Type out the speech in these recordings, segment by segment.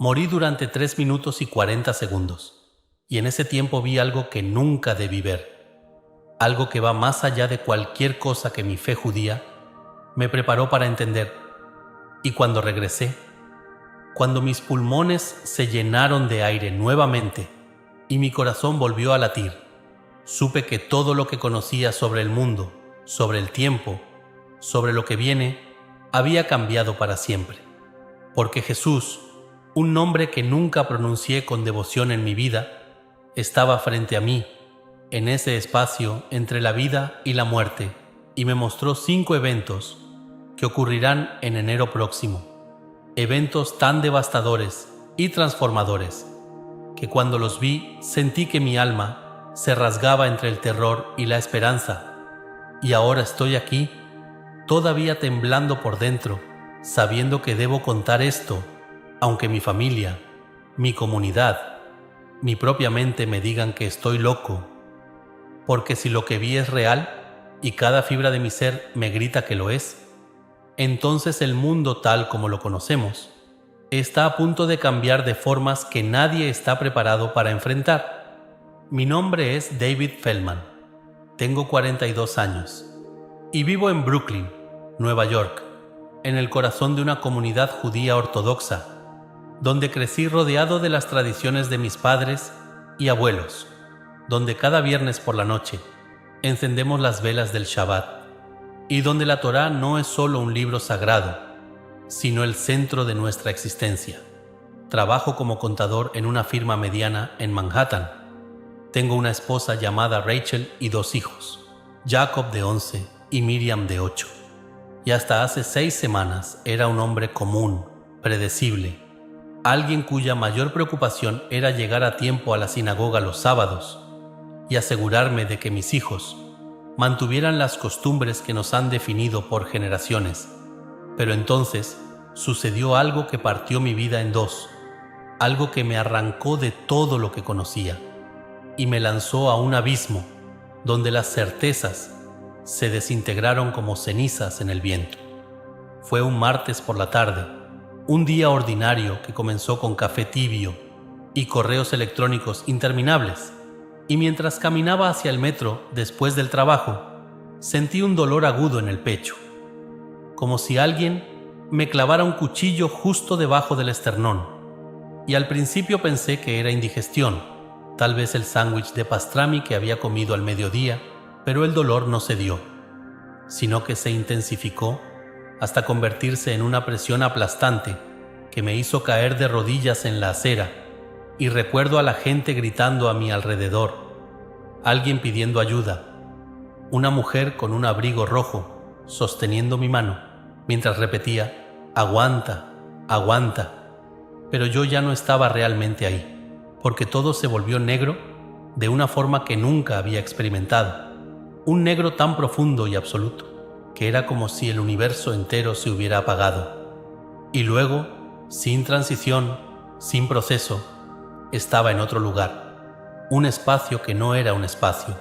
Morí durante 3 minutos y 40 segundos, y en ese tiempo vi algo que nunca debí ver, algo que va más allá de cualquier cosa que mi fe judía me preparó para entender. Y cuando regresé, cuando mis pulmones se llenaron de aire nuevamente y mi corazón volvió a latir, supe que todo lo que conocía sobre el mundo, sobre el tiempo, sobre lo que viene, había cambiado para siempre. Porque Jesús, un nombre que nunca pronuncié con devoción en mi vida, estaba frente a mí, en ese espacio entre la vida y la muerte, y me mostró 5 eventos que ocurrirán en enero próximo. Eventos tan devastadores y transformadores, que cuando los vi sentí que mi alma se rasgaba entre el terror y la esperanza. Y ahora estoy aquí, todavía temblando por dentro, sabiendo que debo contar esto, aunque mi familia, mi comunidad, mi propia mente me digan que estoy loco. Porque si lo que vi es real, y cada fibra de mi ser me grita que lo es, entonces el mundo tal como lo conocemos está a punto de cambiar de formas que nadie está preparado para enfrentar. Mi nombre es David Feldman, tengo 42 años y vivo en Brooklyn, Nueva York, en el corazón de una comunidad judía ortodoxa, donde crecí rodeado de las tradiciones de mis padres y abuelos, donde cada viernes por la noche encendemos las velas del Shabbat, y donde la Torá no es solo un libro sagrado, sino el centro de nuestra existencia. Trabajo como contador en una firma mediana en Manhattan. Tengo una esposa llamada Rachel y 2 hijos, Jacob de 11 y Miriam de 8. Y hasta hace 6 semanas era un hombre común, predecible, alguien cuya mayor preocupación era llegar a tiempo a la sinagoga los sábados y asegurarme de que mis hijos mantuvieran las costumbres que nos han definido por generaciones. Pero entonces sucedió algo que partió mi vida en 2, algo que me arrancó de todo lo que conocía y me lanzó a un abismo donde las certezas se desintegraron como cenizas en el viento. Fue un martes por la tarde, un día ordinario que comenzó con café tibio y correos electrónicos interminables. Y mientras caminaba hacia el metro después del trabajo, sentí un dolor agudo en el pecho, como si alguien me clavara un cuchillo justo debajo del esternón. Y al principio pensé que era indigestión, tal vez el sándwich de pastrami que había comido al mediodía, pero el dolor no cedió, sino que se intensificó hasta convertirse en una presión aplastante que me hizo caer de rodillas en la acera. Y recuerdo a la gente gritando a mi alrededor, alguien pidiendo ayuda, una mujer con un abrigo rojo sosteniendo mi mano, mientras repetía, aguanta, aguanta. Pero yo ya no estaba realmente ahí, porque todo se volvió negro de una forma que nunca había experimentado, un negro tan profundo y absoluto, que era como si el universo entero se hubiera apagado. Y luego, sin transición, sin proceso, estaba en otro lugar, un espacio que no era un espacio,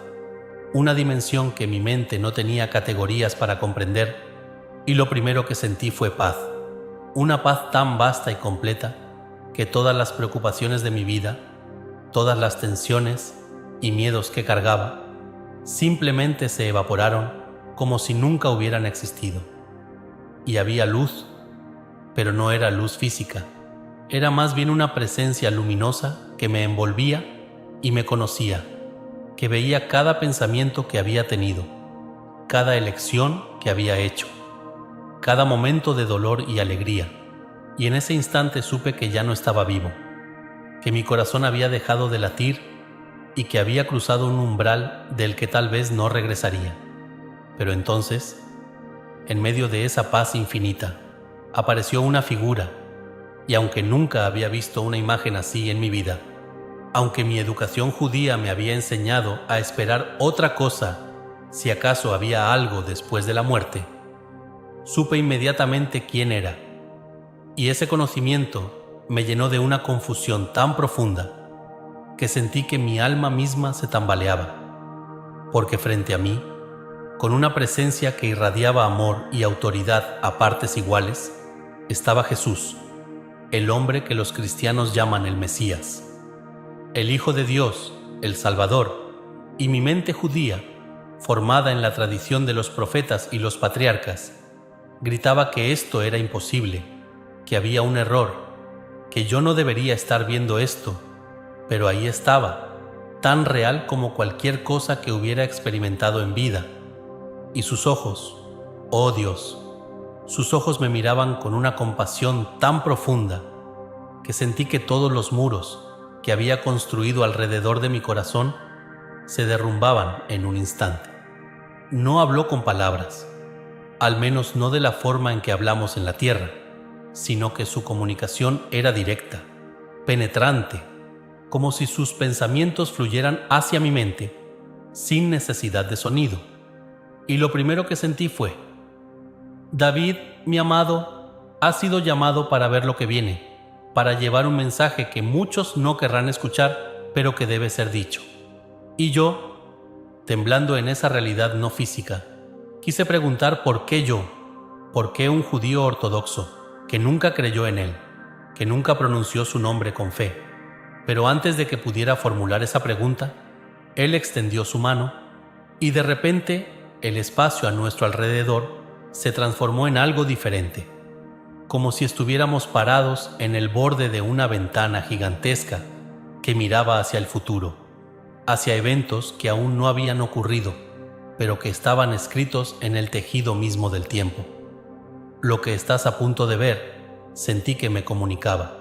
una dimensión que mi mente no tenía categorías para comprender, y lo primero que sentí fue paz, una paz tan vasta y completa que todas las preocupaciones de mi vida, todas las tensiones y miedos que cargaba, simplemente se evaporaron como si nunca hubieran existido. Y había luz, pero no era luz física. Era más bien una presencia luminosa que me envolvía y me conocía, que veía cada pensamiento que había tenido, cada elección que había hecho, cada momento de dolor y alegría. Y en ese instante supe que ya no estaba vivo, que mi corazón había dejado de latir y que había cruzado un umbral del que tal vez no regresaría. Pero entonces, en medio de esa paz infinita, apareció una figura. Y aunque nunca había visto una imagen así en mi vida, aunque mi educación judía me había enseñado a esperar otra cosa, si acaso había algo después de la muerte, supe inmediatamente quién era. Y ese conocimiento me llenó de una confusión tan profunda que sentí que mi alma misma se tambaleaba, porque frente a mí, con una presencia que irradiaba amor y autoridad a partes iguales, estaba Jesús, el hombre que los cristianos llaman el Mesías, el Hijo de Dios, el Salvador, y mi mente judía, formada en la tradición de los profetas y los patriarcas, gritaba que esto era imposible, que había un error, que yo no debería estar viendo esto, pero ahí estaba, tan real como cualquier cosa que hubiera experimentado en vida. Y sus ojos, oh Dios, sus ojos me miraban con una compasión tan profunda que sentí que todos los muros que había construido alrededor de mi corazón se derrumbaban en un instante. No habló con palabras, al menos no de la forma en que hablamos en la tierra, sino que su comunicación era directa, penetrante, como si sus pensamientos fluyeran hacia mi mente sin necesidad de sonido. Y lo primero que sentí fue: David, mi amado, has sido llamado para ver lo que viene, para llevar un mensaje que muchos no querrán escuchar, pero que debe ser dicho. Y yo, temblando en esa realidad no física, quise preguntar por qué yo, por qué un judío ortodoxo, que nunca creyó en él, que nunca pronunció su nombre con fe. Pero antes de que pudiera formular esa pregunta, él extendió su mano y de repente el espacio a nuestro alrededor se transformó en algo diferente, como si estuviéramos parados en el borde de una ventana gigantesca que miraba hacia el futuro, hacia eventos que aún no habían ocurrido, pero que estaban escritos en el tejido mismo del tiempo. Lo que estás a punto de ver, sentí que me comunicaba.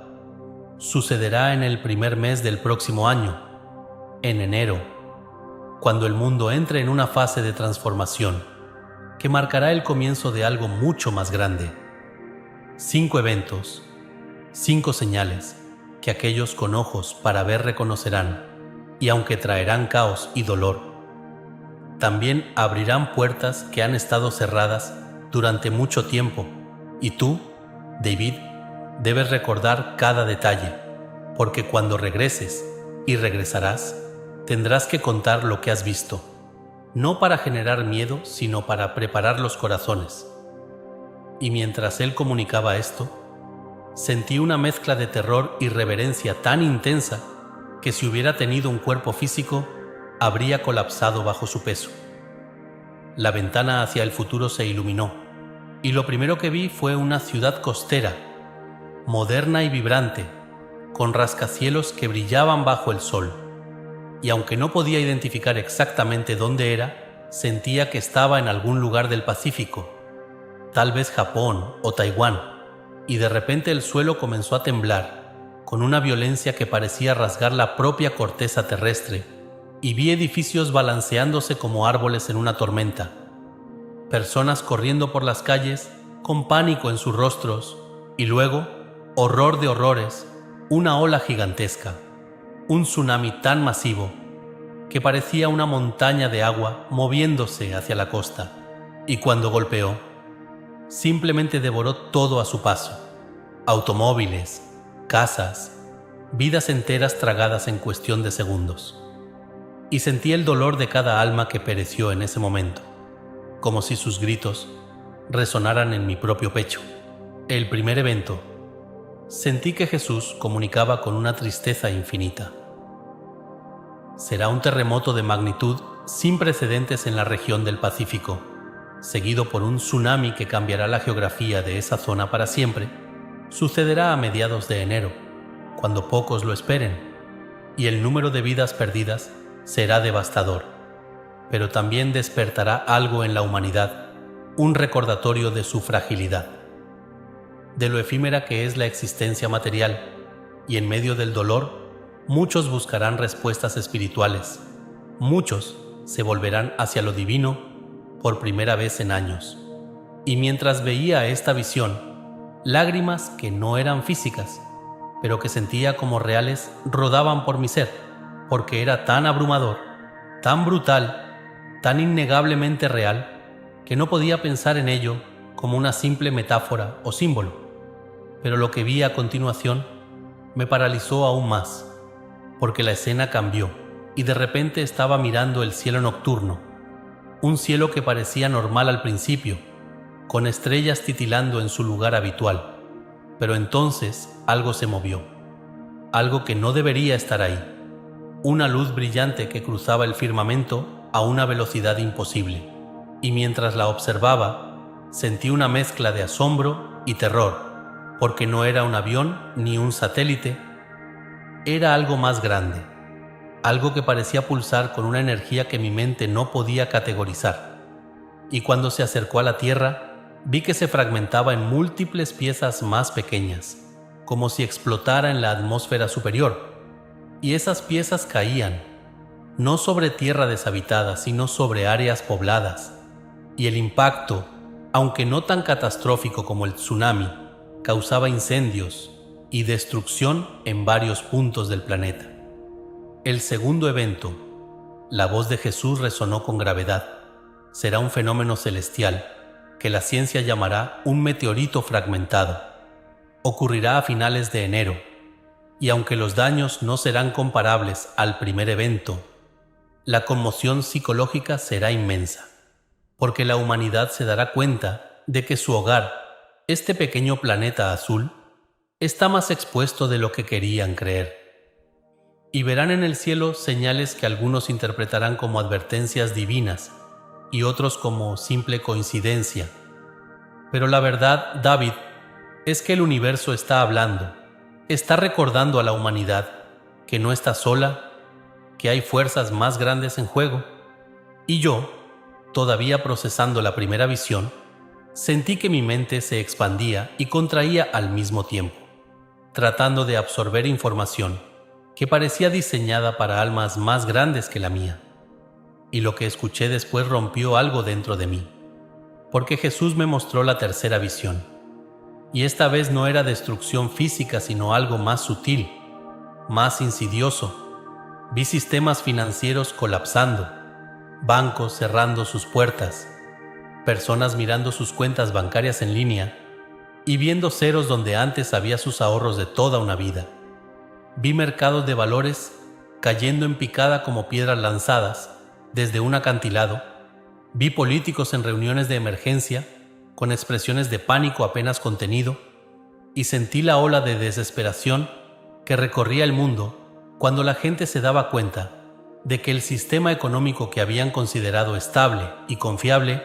Sucederá en el primer mes del próximo año, en enero, cuando el mundo entre en una fase de transformación que marcará el comienzo de algo mucho más grande. 5 eventos, 5 señales que aquellos con ojos para ver reconocerán, y aunque traerán caos y dolor, también abrirán puertas que han estado cerradas durante mucho tiempo, y tú, David, debes recordar cada detalle, porque cuando regreses, y regresarás, tendrás que contar lo que has visto, no para generar miedo, sino para preparar los corazones. Y mientras él comunicaba esto, sentí una mezcla de terror y reverencia tan intensa que si hubiera tenido un cuerpo físico, habría colapsado bajo su peso. La ventana hacia el futuro se iluminó, y lo primero que vi fue una ciudad costera, moderna y vibrante, con rascacielos que brillaban bajo el sol. Y aunque no podía identificar exactamente dónde era, sentía que estaba en algún lugar del Pacífico, tal vez Japón o Taiwán, y de repente el suelo comenzó a temblar, con una violencia que parecía rasgar la propia corteza terrestre, y vi edificios balanceándose como árboles en una tormenta, personas corriendo por las calles con pánico en sus rostros, y luego, horror de horrores, una ola gigantesca, un tsunami tan masivo que parecía una montaña de agua moviéndose hacia la costa, y cuando golpeó, simplemente devoró todo a su paso: automóviles, casas, vidas enteras tragadas en cuestión de segundos. Y sentí el dolor de cada alma que pereció en ese momento, como si sus gritos resonaran en mi propio pecho. El primer evento, sentí que Jesús comunicaba con una tristeza infinita. Será un terremoto de magnitud sin precedentes en la región del Pacífico, seguido por un tsunami que cambiará la geografía de esa zona para siempre. Sucederá a mediados de enero, cuando pocos lo esperen, y el número de vidas perdidas será devastador, pero también despertará algo en la humanidad, un recordatorio de su fragilidad, de lo efímera que es la existencia material, y en medio del dolor, muchos buscarán respuestas espirituales, muchos se volverán hacia lo divino por primera vez en años. Y mientras veía esta visión, lágrimas que no eran físicas, pero que sentía como reales, rodaban por mi ser, porque era tan abrumador, tan brutal, tan innegablemente real, que no podía pensar en ello como una simple metáfora o símbolo. Pero lo que vi a continuación me paralizó aún más, porque la escena cambió y de repente estaba mirando el cielo nocturno, un cielo que parecía normal al principio, con estrellas titilando en su lugar habitual, Pero entonces algo se movió, algo que no debería estar ahí, una luz brillante que cruzaba el firmamento a una velocidad imposible, y mientras la observaba, sentí una mezcla de asombro y terror, porque no era un avión ni un satélite, era algo más grande, algo que parecía pulsar con una energía que mi mente no podía categorizar. Y cuando se acercó a la Tierra, vi que se fragmentaba en múltiples piezas más pequeñas, como si explotara en la atmósfera superior. Y esas piezas caían, no sobre tierra deshabitada, sino sobre áreas pobladas. Y el impacto, aunque no tan catastrófico como el tsunami, causaba incendios y destrucción en varios puntos del planeta. El segundo evento, la voz de Jesús resonó con gravedad. Será un fenómeno celestial que la ciencia llamará un meteorito fragmentado. Ocurrirá a finales de enero, y aunque los daños no serán comparables al primer evento, la conmoción psicológica será inmensa, porque la humanidad se dará cuenta de que su hogar, este pequeño planeta azul, está más expuesto de lo que querían creer. Y verán en el cielo señales que algunos interpretarán como advertencias divinas y otros como simple coincidencia. Pero la verdad, David, es que el universo está hablando, está recordando a la humanidad que no está sola, que hay fuerzas más grandes en juego. Y yo, todavía procesando la primera visión, sentí que mi mente se expandía y contraía al mismo tiempo, tratando de absorber información que parecía diseñada para almas más grandes que la mía. Y lo que escuché después rompió algo dentro de mí, porque Jesús me mostró la tercera visión. Y esta vez no era destrucción física, sino algo más sutil, más insidioso. Vi sistemas financieros colapsando, bancos cerrando sus puertas, personas mirando sus cuentas bancarias en línea y viendo ceros donde antes había sus ahorros de toda una vida. Vi mercados de valores cayendo en picada como piedras lanzadas desde un acantilado. Vi políticos en reuniones de emergencia con expresiones de pánico apenas contenido, y sentí la ola de desesperación que recorría el mundo cuando la gente se daba cuenta de que el sistema económico que habían considerado estable y confiable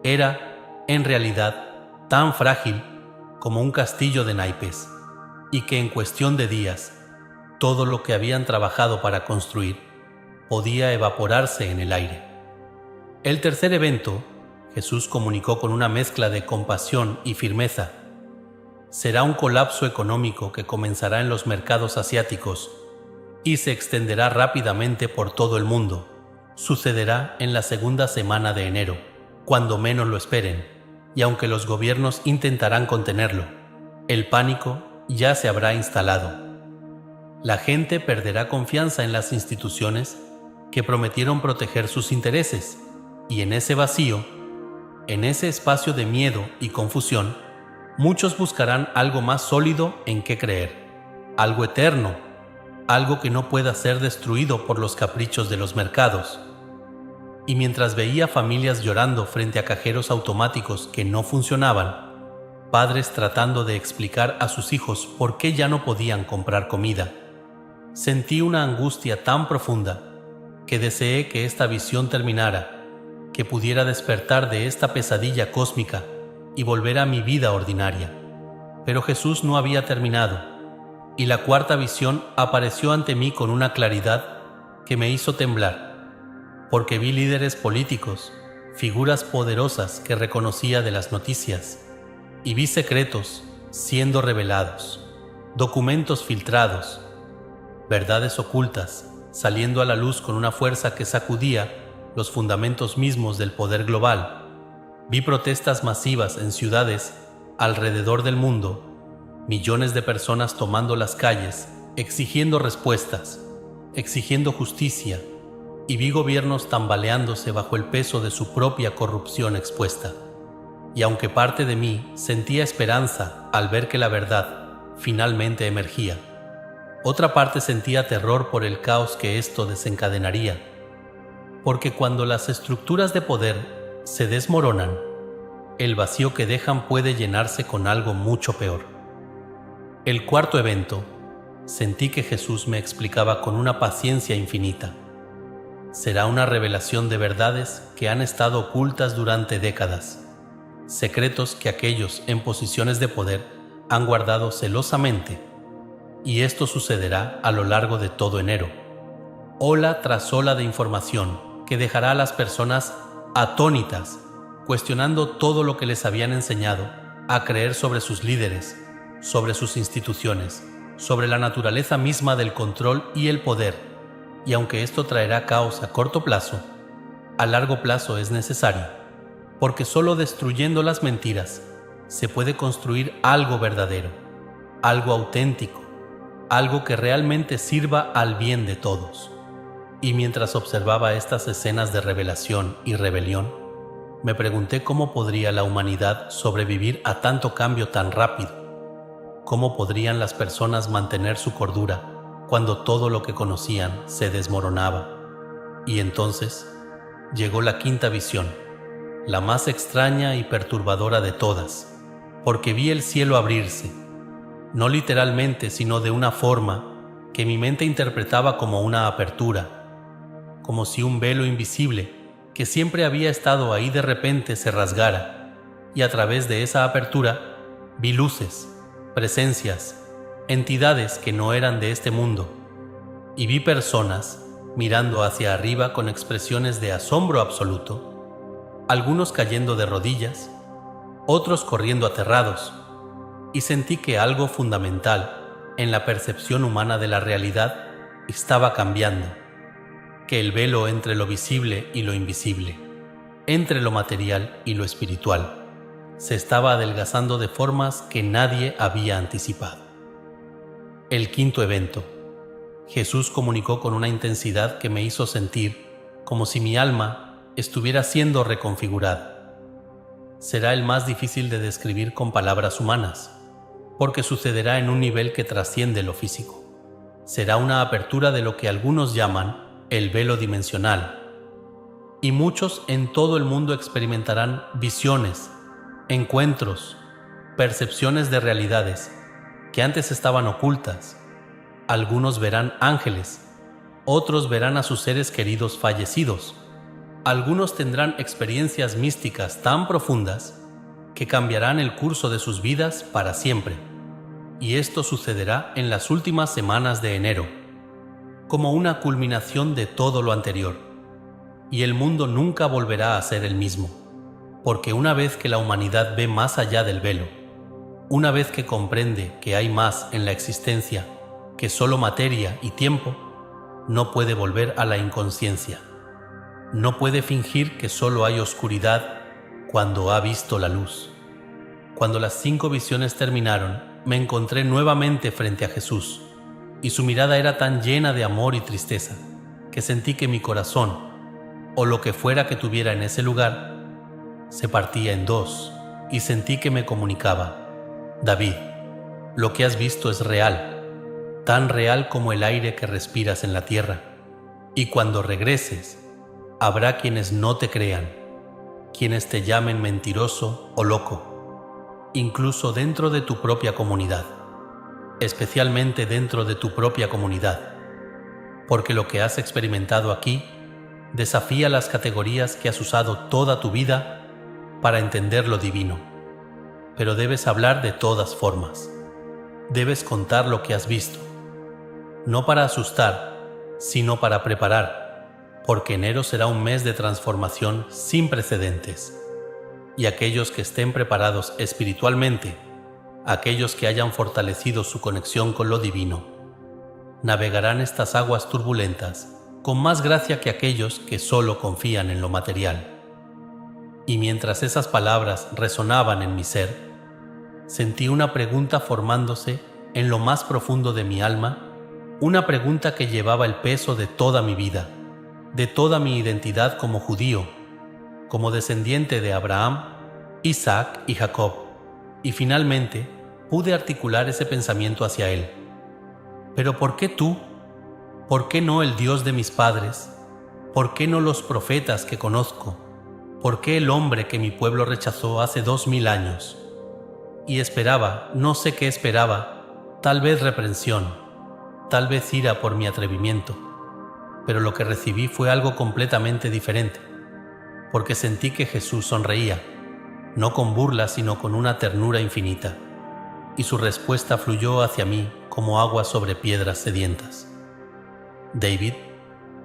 era, en realidad, tan frágil como un castillo de naipes, y que en cuestión de días, todo lo que habían trabajado para construir podía evaporarse en el aire. El tercer evento, Jesús comunicó con una mezcla de compasión y firmeza. Será un colapso económico que comenzará en los mercados asiáticos y se extenderá rápidamente por todo el mundo. Sucederá en la segunda semana de enero, cuando menos lo esperen, y aunque los gobiernos intentarán contenerlo, el pánico ya se habrá instalado. La gente perderá confianza en las instituciones que prometieron proteger sus intereses, y en ese vacío, en ese espacio de miedo y confusión, muchos buscarán algo más sólido en qué creer, algo eterno, algo que no pueda ser destruido por los caprichos de los mercados. Y mientras veía familias llorando frente a cajeros automáticos que no funcionaban, padres tratando de explicar a sus hijos por qué ya no podían comprar comida, sentí una angustia tan profunda que deseé que esta visión terminara, que pudiera despertar de esta pesadilla cósmica y volver a mi vida ordinaria. Pero Jesús no había terminado, y la cuarta visión apareció ante mí con una claridad que me hizo temblar, porque vi líderes políticos, figuras poderosas que reconocía de las noticias, y vi secretos siendo revelados, documentos filtrados, verdades ocultas saliendo a la luz con una fuerza que sacudía los fundamentos mismos del poder global. Vi protestas masivas en ciudades alrededor del mundo, millones de personas tomando las calles, exigiendo respuestas, exigiendo justicia, y vi gobiernos tambaleándose bajo el peso de su propia corrupción expuesta. Y aunque parte de mí sentía esperanza al ver que la verdad finalmente emergía, otra parte sentía terror por el caos que esto desencadenaría, porque cuando las estructuras de poder se desmoronan, el vacío que dejan puede llenarse con algo mucho peor. El cuarto evento, sentí que Jesús me explicaba con una paciencia infinita. Será una revelación de verdades que han estado ocultas durante décadas, secretos que aquellos en posiciones de poder han guardado celosamente, y esto sucederá a lo largo de todo enero. Ola tras ola de información que dejará a las personas atónitas, cuestionando todo lo que les habían enseñado a creer sobre sus líderes, sobre sus instituciones, sobre la naturaleza misma del control y el poder. Y aunque esto traerá caos a corto plazo, a largo plazo es necesario, porque solo destruyendo las mentiras se puede construir algo verdadero, algo auténtico, algo que realmente sirva al bien de todos. Y mientras observaba estas escenas de revelación y rebelión, me pregunté cómo podría la humanidad sobrevivir a tanto cambio tan rápido. ¿Cómo podrían las personas mantener su cordura cuando todo lo que conocían se desmoronaba? Y entonces llegó la quinta visión, la más extraña y perturbadora de todas, porque vi el cielo abrirse, no literalmente, sino de una forma que mi mente interpretaba como una apertura, como si un velo invisible que siempre había estado ahí de repente se rasgara, y a través de esa apertura vi luces, presencias, entidades que no eran de este mundo, y vi personas mirando hacia arriba con expresiones de asombro absoluto, algunos cayendo de rodillas, otros corriendo aterrados, y sentí que algo fundamental en la percepción humana de la realidad estaba cambiando, que el velo entre lo visible y lo invisible, entre lo material y lo espiritual, se estaba adelgazando de formas que nadie había anticipado. El quinto evento. Jesús comunicó con una intensidad que me hizo sentir como si mi alma estuviera siendo reconfigurada. Será el más difícil de describir con palabras humanas, porque sucederá en un nivel que trasciende lo físico. Será una apertura de lo que algunos llaman el velo dimensional, y muchos en todo el mundo experimentarán visiones, encuentros, percepciones de realidades que antes estaban ocultas. Algunos verán ángeles, otros verán a sus seres queridos fallecidos. Algunos tendrán experiencias místicas tan profundas que cambiarán el curso de sus vidas para siempre. Y esto sucederá en las últimas semanas de enero, como una culminación de todo lo anterior. Y el mundo nunca volverá a ser el mismo, porque una vez que la humanidad ve más allá del velo, una vez que comprende que hay más en la existencia que solo materia y tiempo, no puede volver a la inconsciencia. No puede fingir que solo hay oscuridad cuando ha visto la luz. Cuando las 5 visiones terminaron, me encontré nuevamente frente a Jesús, y su mirada era tan llena de amor y tristeza, que sentí que mi corazón, o lo que fuera que tuviera en ese lugar, se partía en dos, y sentí que me comunicaba: David, lo que has visto es real, tan real como el aire que respiras en la tierra, y cuando regreses, habrá quienes no te crean, quienes te llamen mentiroso o loco, incluso dentro de tu propia comunidad, especialmente dentro de tu propia comunidad, porque lo que has experimentado aquí desafía las categorías que has usado toda tu vida para entender lo divino. Pero debes hablar de todas formas. Debes contar lo que has visto, no para asustar, sino para preparar, porque enero será un mes de transformación sin precedentes. Y aquellos que estén preparados espiritualmente, aquellos que hayan fortalecido su conexión con lo divino, navegarán estas aguas turbulentas con más gracia que aquellos que solo confían en lo material. Y mientras esas palabras resonaban en mi ser, sentí una pregunta formándose en lo más profundo de mi alma, una pregunta que llevaba el peso de toda mi vida, de toda mi identidad como judío, como descendiente de Abraham, Isaac y Jacob, y finalmente pude articular ese pensamiento hacia él. ¿Pero por qué tú? ¿Por qué no el Dios de mis padres? ¿Por qué no los profetas que conozco? ¿Por qué el hombre que mi pueblo rechazó hace 2000 años? Y esperaba, no sé qué esperaba, tal vez reprensión, tal vez ira por mi atrevimiento, pero lo que recibí fue algo completamente diferente, porque sentí que Jesús sonreía, no con burla, sino con una ternura infinita, y su respuesta fluyó hacia mí como agua sobre piedras sedientas. David,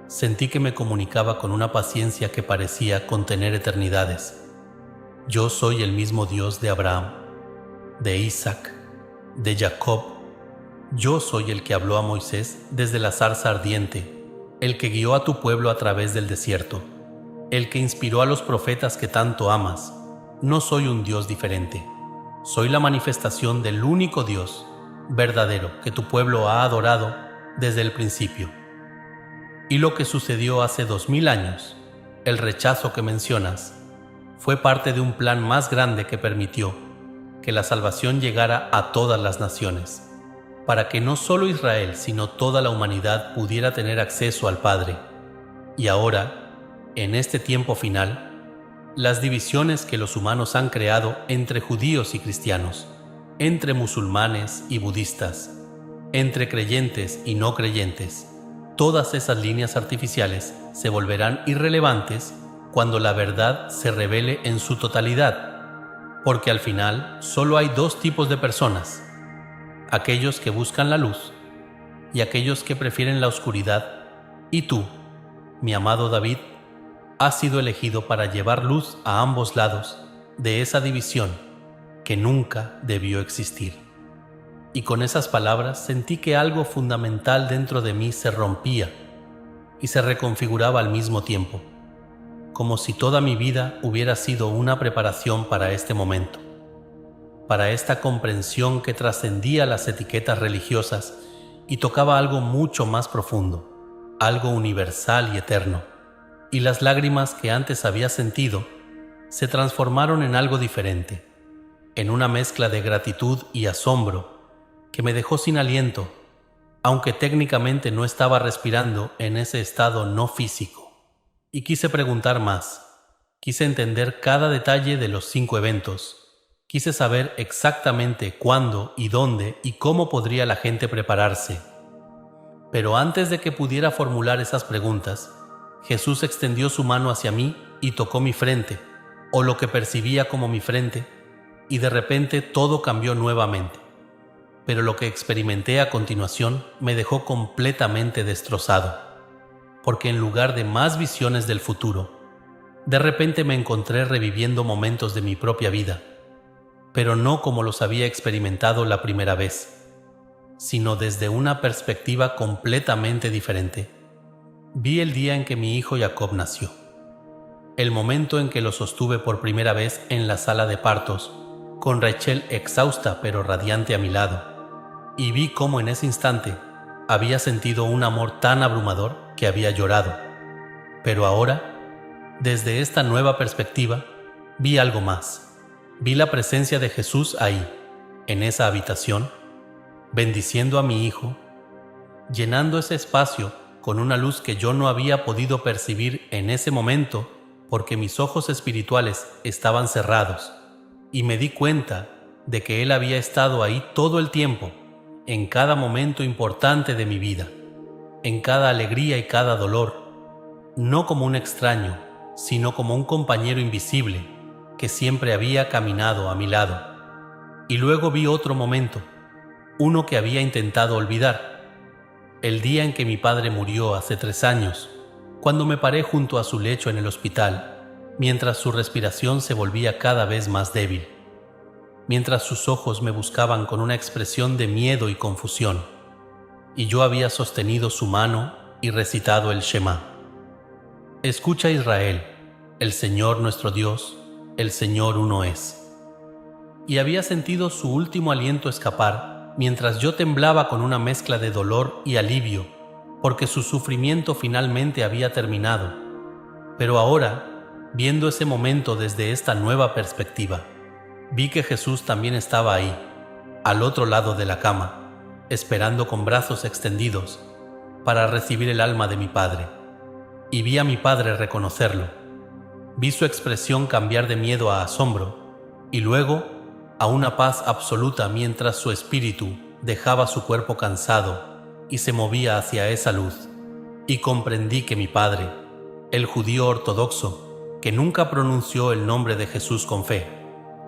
sentí que me comunicaba con una paciencia que parecía contener eternidades. Yo soy el mismo Dios de Abraham, de Isaac, de Jacob. Yo soy el que habló a Moisés desde la zarza ardiente, el que guió a tu pueblo a través del desierto, el que inspiró a los profetas que tanto amas. No soy un Dios diferente. Soy la manifestación del único Dios verdadero que tu pueblo ha adorado desde el principio. Y lo que sucedió hace 2000 años, el rechazo que mencionas, fue parte de un plan más grande que permitió que la salvación llegara a todas las naciones, para que no solo Israel, sino toda la humanidad pudiera tener acceso al Padre. Y ahora, en este tiempo final, las divisiones que los humanos han creado entre judíos y cristianos, entre musulmanes y budistas, entre creyentes y no creyentes, todas esas líneas artificiales se volverán irrelevantes cuando la verdad se revele en su totalidad, porque al final solo hay dos tipos de personas: aquellos que buscan la luz y aquellos que prefieren la oscuridad. Y tú, mi amado David, has sido elegido para llevar luz a ambos lados de esa división que nunca debió existir. Y con esas palabras sentí que algo fundamental dentro de mí se rompía y se reconfiguraba al mismo tiempo, como si toda mi vida hubiera sido una preparación para este momento, para esta comprensión que trascendía las etiquetas religiosas y tocaba algo mucho más profundo, algo universal y eterno. Y las lágrimas que antes había sentido se transformaron en algo diferente, en una mezcla de gratitud y asombro que me dejó sin aliento, aunque técnicamente no estaba respirando en ese estado no físico. Y quise preguntar más, quise entender cada detalle de los 5 eventos, quise saber exactamente cuándo y dónde y cómo podría la gente prepararse. Pero antes de que pudiera formular esas preguntas, Jesús extendió su mano hacia mí y tocó mi frente, o lo que percibía como mi frente, y de repente todo cambió nuevamente. Pero lo que experimenté a continuación me dejó completamente destrozado, porque en lugar de más visiones del futuro, de repente me encontré reviviendo momentos de mi propia vida, pero no como los había experimentado la primera vez, sino desde una perspectiva completamente diferente. Vi el día en que mi hijo Jacob nació, el momento en que lo sostuve por primera vez en la sala de partos, con Rachel exhausta pero radiante a mi lado, y vi cómo en ese instante había sentido un amor tan abrumador que había llorado. Pero ahora, desde esta nueva perspectiva, vi algo más. Vi la presencia de Jesús ahí, en esa habitación, bendiciendo a mi hijo, llenando ese espacio con una luz que yo no había podido percibir en ese momento porque mis ojos espirituales estaban cerrados, y me di cuenta de que Él había estado ahí todo el tiempo, en cada momento importante de mi vida, en cada alegría y cada dolor, no como un extraño, sino como un compañero invisible que siempre había caminado a mi lado. Y luego vi otro momento, uno que había intentado olvidar, el día en que mi padre murió hace 3 años, cuando me paré junto a su lecho en el hospital, mientras su respiración se volvía cada vez más débil, mientras sus ojos me buscaban con una expresión de miedo y confusión, y yo había sostenido su mano y recitado el Shema. Escucha, Israel, el Señor nuestro Dios, el Señor uno es. Y había sentido su último aliento escapar, mientras yo temblaba con una mezcla de dolor y alivio, porque su sufrimiento finalmente había terminado. Pero ahora, viendo ese momento desde esta nueva perspectiva, vi que Jesús también estaba ahí, al otro lado de la cama, esperando con brazos extendidos para recibir el alma de mi padre. Y vi a mi padre reconocerlo. Vi su expresión cambiar de miedo a asombro, y luego a una paz absoluta mientras su espíritu dejaba su cuerpo cansado y se movía hacia esa luz, y comprendí que mi padre, el judío ortodoxo, que nunca pronunció el nombre de Jesús con fe,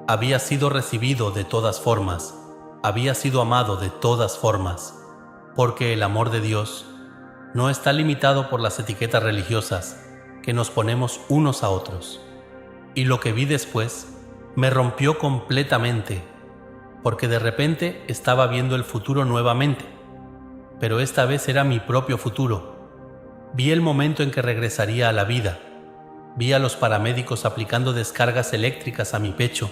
había sido recibido de todas formas, había sido amado de todas formas, porque el amor de Dios no está limitado por las etiquetas religiosas que nos ponemos unos a otros. Y lo que vi después me rompió completamente, porque de repente estaba viendo el futuro nuevamente, pero esta vez era mi propio futuro. Vi el momento en que regresaría a la vida, vi a los paramédicos aplicando descargas eléctricas a mi pecho,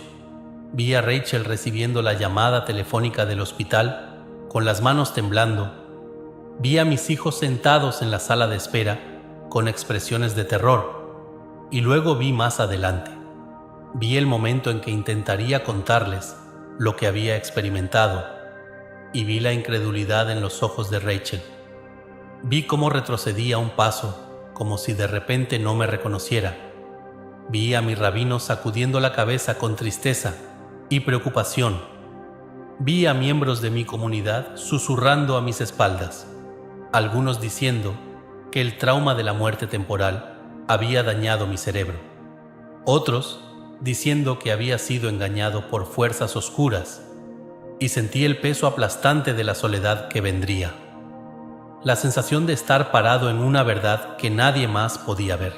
vi a Rachel recibiendo la llamada telefónica del hospital con las manos temblando, vi a mis hijos sentados en la sala de espera con expresiones de terror, y luego vi más adelante. Vi el momento en que intentaría contarles lo que había experimentado, y vi la incredulidad en los ojos de Rachel. Vi cómo retrocedía un paso, como si de repente no me reconociera. Vi a mi rabino sacudiendo la cabeza con tristeza y preocupación. Vi a miembros de mi comunidad susurrando a mis espaldas, algunos diciendo que el trauma de la muerte temporal había dañado mi cerebro, otros diciendo que había sido engañado por fuerzas oscuras, y sentí el peso aplastante de la soledad que vendría, la sensación de estar parado en una verdad que nadie más podía ver.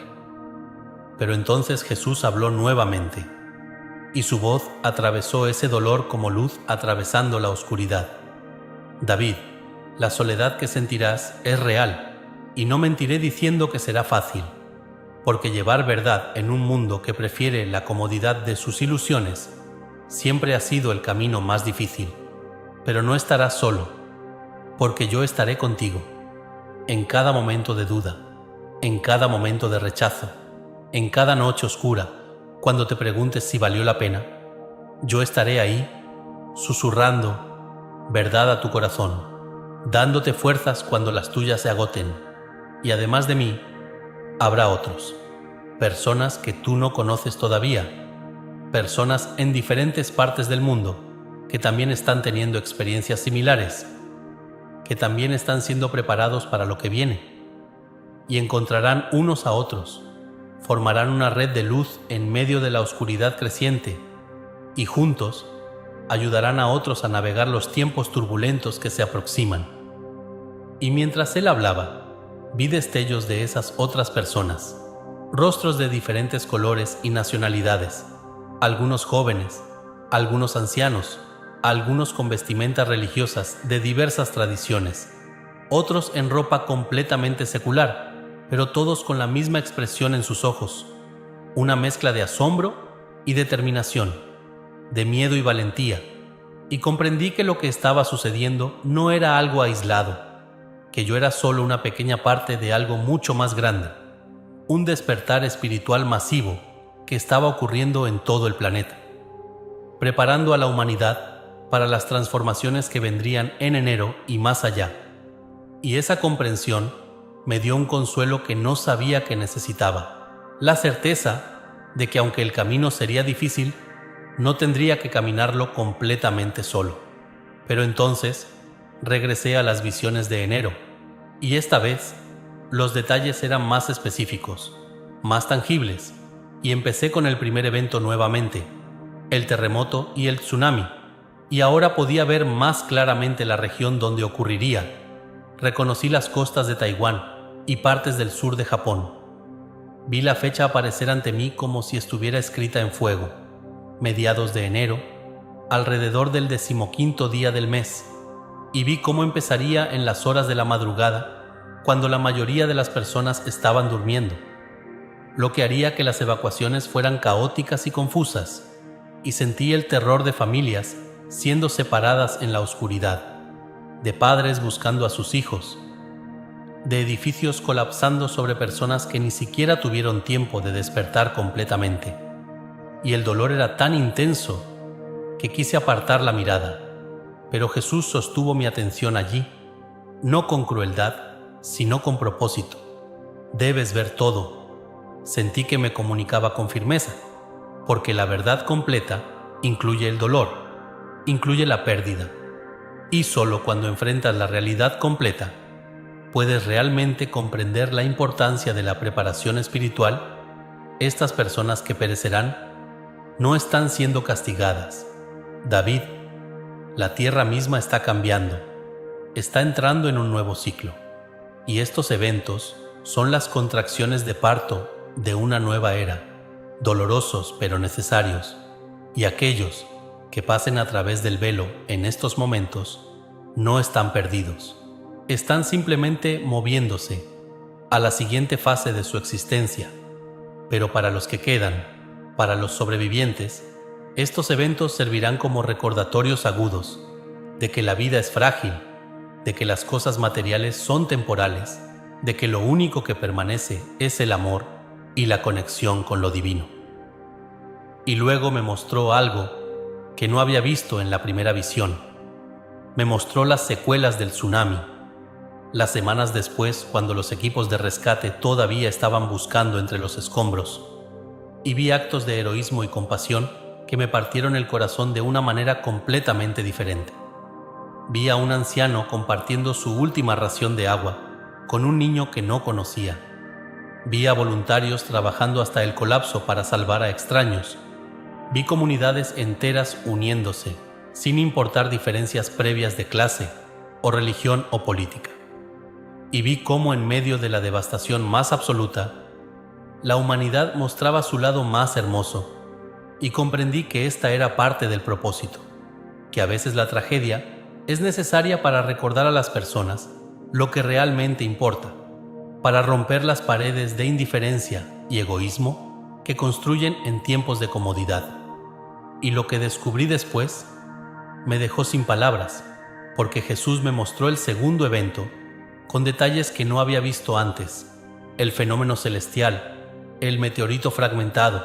Pero entonces Jesús habló nuevamente, y su voz atravesó ese dolor como luz atravesando la oscuridad. David, la soledad que sentirás es real, y no mentiré diciendo que será fácil, porque llevar verdad en un mundo que prefiere la comodidad de sus ilusiones siempre ha sido el camino más difícil. Pero no estarás solo, porque yo estaré contigo, en cada momento de duda, en cada momento de rechazo, en cada noche oscura, cuando te preguntes si valió la pena. Yo estaré ahí, susurrando verdad a tu corazón, dándote fuerzas cuando las tuyas se agoten. Y además de mí, habrá otros, personas que tú no conoces todavía, personas en diferentes partes del mundo que también están teniendo experiencias similares, que también están siendo preparados para lo que viene, y encontrarán unos a otros, formarán una red de luz en medio de la oscuridad creciente, y juntos ayudarán a otros a navegar los tiempos turbulentos que se aproximan. Y mientras él hablaba, vi destellos de esas otras personas, rostros de diferentes colores y nacionalidades, algunos jóvenes, algunos ancianos, algunos con vestimentas religiosas de diversas tradiciones, otros en ropa completamente secular, pero todos con la misma expresión en sus ojos, una mezcla de asombro y determinación, de miedo y valentía, y comprendí que lo que estaba sucediendo no era algo aislado, que yo era solo una pequeña parte de algo mucho más grande, un despertar espiritual masivo que estaba ocurriendo en todo el planeta, preparando a la humanidad para las transformaciones que vendrían en enero y más allá. Y esa comprensión me dio un consuelo que no sabía que necesitaba, la certeza de que aunque el camino sería difícil, no tendría que caminarlo completamente solo. Pero entonces regresé a las visiones de enero, y esta vez los detalles eran más específicos, más tangibles, y empecé con el primer evento nuevamente, el terremoto y el tsunami, y ahora podía ver más claramente la región donde ocurriría. Reconocí las costas de Taiwán y partes del sur de Japón. Vi la fecha aparecer ante mí como si estuviera escrita en fuego, mediados de enero, alrededor del 15º día del mes, y vi cómo empezaría en las horas de la madrugada, cuando la mayoría de las personas estaban durmiendo, lo que haría que las evacuaciones fueran caóticas y confusas, y sentí el terror de familias siendo separadas en la oscuridad, de padres buscando a sus hijos, de edificios colapsando sobre personas que ni siquiera tuvieron tiempo de despertar completamente. Y el dolor era tan intenso que quise apartar la mirada, pero Jesús sostuvo mi atención allí, no con crueldad, sino con propósito. Debes ver todo. Sentí que me comunicaba con firmeza, porque la verdad completa incluye el dolor, incluye la pérdida, Y solo cuando enfrentas la realidad completa, puedes realmente comprender la importancia de la preparación espiritual. Estas personas que perecerán no están siendo castigadas. David, la tierra misma está cambiando, está entrando en un nuevo ciclo. Y estos eventos son las contracciones de parto de una nueva era, dolorosos pero necesarios. Y aquellos que pasen a través del velo en estos momentos no están perdidos. Están simplemente moviéndose a la siguiente fase de su existencia. Pero para los que quedan, para los sobrevivientes, estos eventos servirán como recordatorios agudos de que la vida es frágil, de que las cosas materiales son temporales, de que lo único que permanece es el amor y la conexión con lo divino. Y luego me mostró algo que no había visto en la primera visión. Me mostró las secuelas del tsunami. Las semanas después, cuando los equipos de rescate todavía estaban buscando entre los escombros, y vi actos de heroísmo y compasión que me partieron el corazón de una manera completamente diferente. Vi a un anciano compartiendo su última ración de agua con un niño que no conocía. Vi a voluntarios trabajando hasta el colapso para salvar a extraños. Vi comunidades enteras uniéndose, sin importar diferencias previas de clase, o religión o política. Y vi cómo en medio de la devastación más absoluta, la humanidad mostraba su lado más hermoso, y comprendí que esta era parte del propósito, que a veces la tragedia es necesaria para recordar a las personas lo que realmente importa, para romper las paredes de indiferencia y egoísmo que construyen en tiempos de comodidad. Y lo que descubrí después me dejó sin palabras, porque Jesús me mostró el segundo evento con detalles que no había visto antes, el fenómeno celestial, el meteorito fragmentado,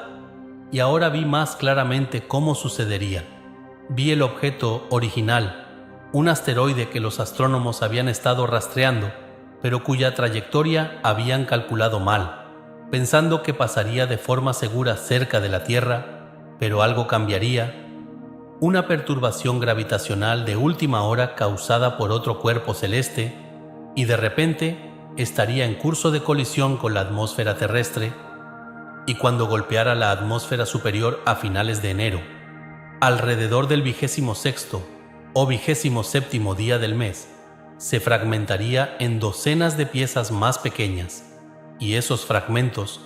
y ahora vi más claramente cómo sucedería. Vi el objeto original, un asteroide que los astrónomos habían estado rastreando, pero cuya trayectoria habían calculado mal, pensando que pasaría de forma segura cerca de la Tierra, pero algo cambiaría. Una perturbación gravitacional de última hora causada por otro cuerpo celeste, y de repente estaría en curso de colisión con la atmósfera terrestre, y cuando golpeara la atmósfera superior a finales de enero, alrededor del 26º o 27º día del mes, se fragmentaría en docenas de piezas más pequeñas, y esos fragmentos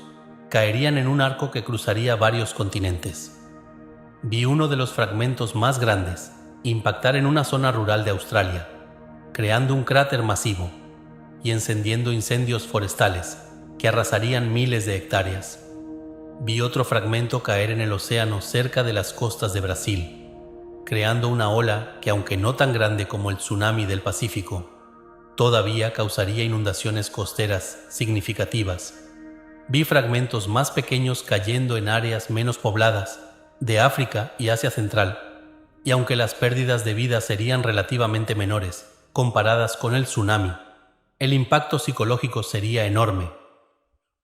caerían en un arco que cruzaría varios continentes. Vi uno de los fragmentos más grandes impactar en una zona rural de Australia, creando un cráter masivo y encendiendo incendios forestales que arrasarían miles de hectáreas. Vi otro fragmento caer en el océano cerca de las costas de Brasil, creando una ola que, aunque no tan grande como el tsunami del Pacífico, todavía causaría inundaciones costeras significativas. Vi fragmentos más pequeños cayendo en áreas menos pobladas de África y Asia Central, y aunque las pérdidas de vida serían relativamente menores comparadas con el tsunami, el impacto psicológico sería enorme,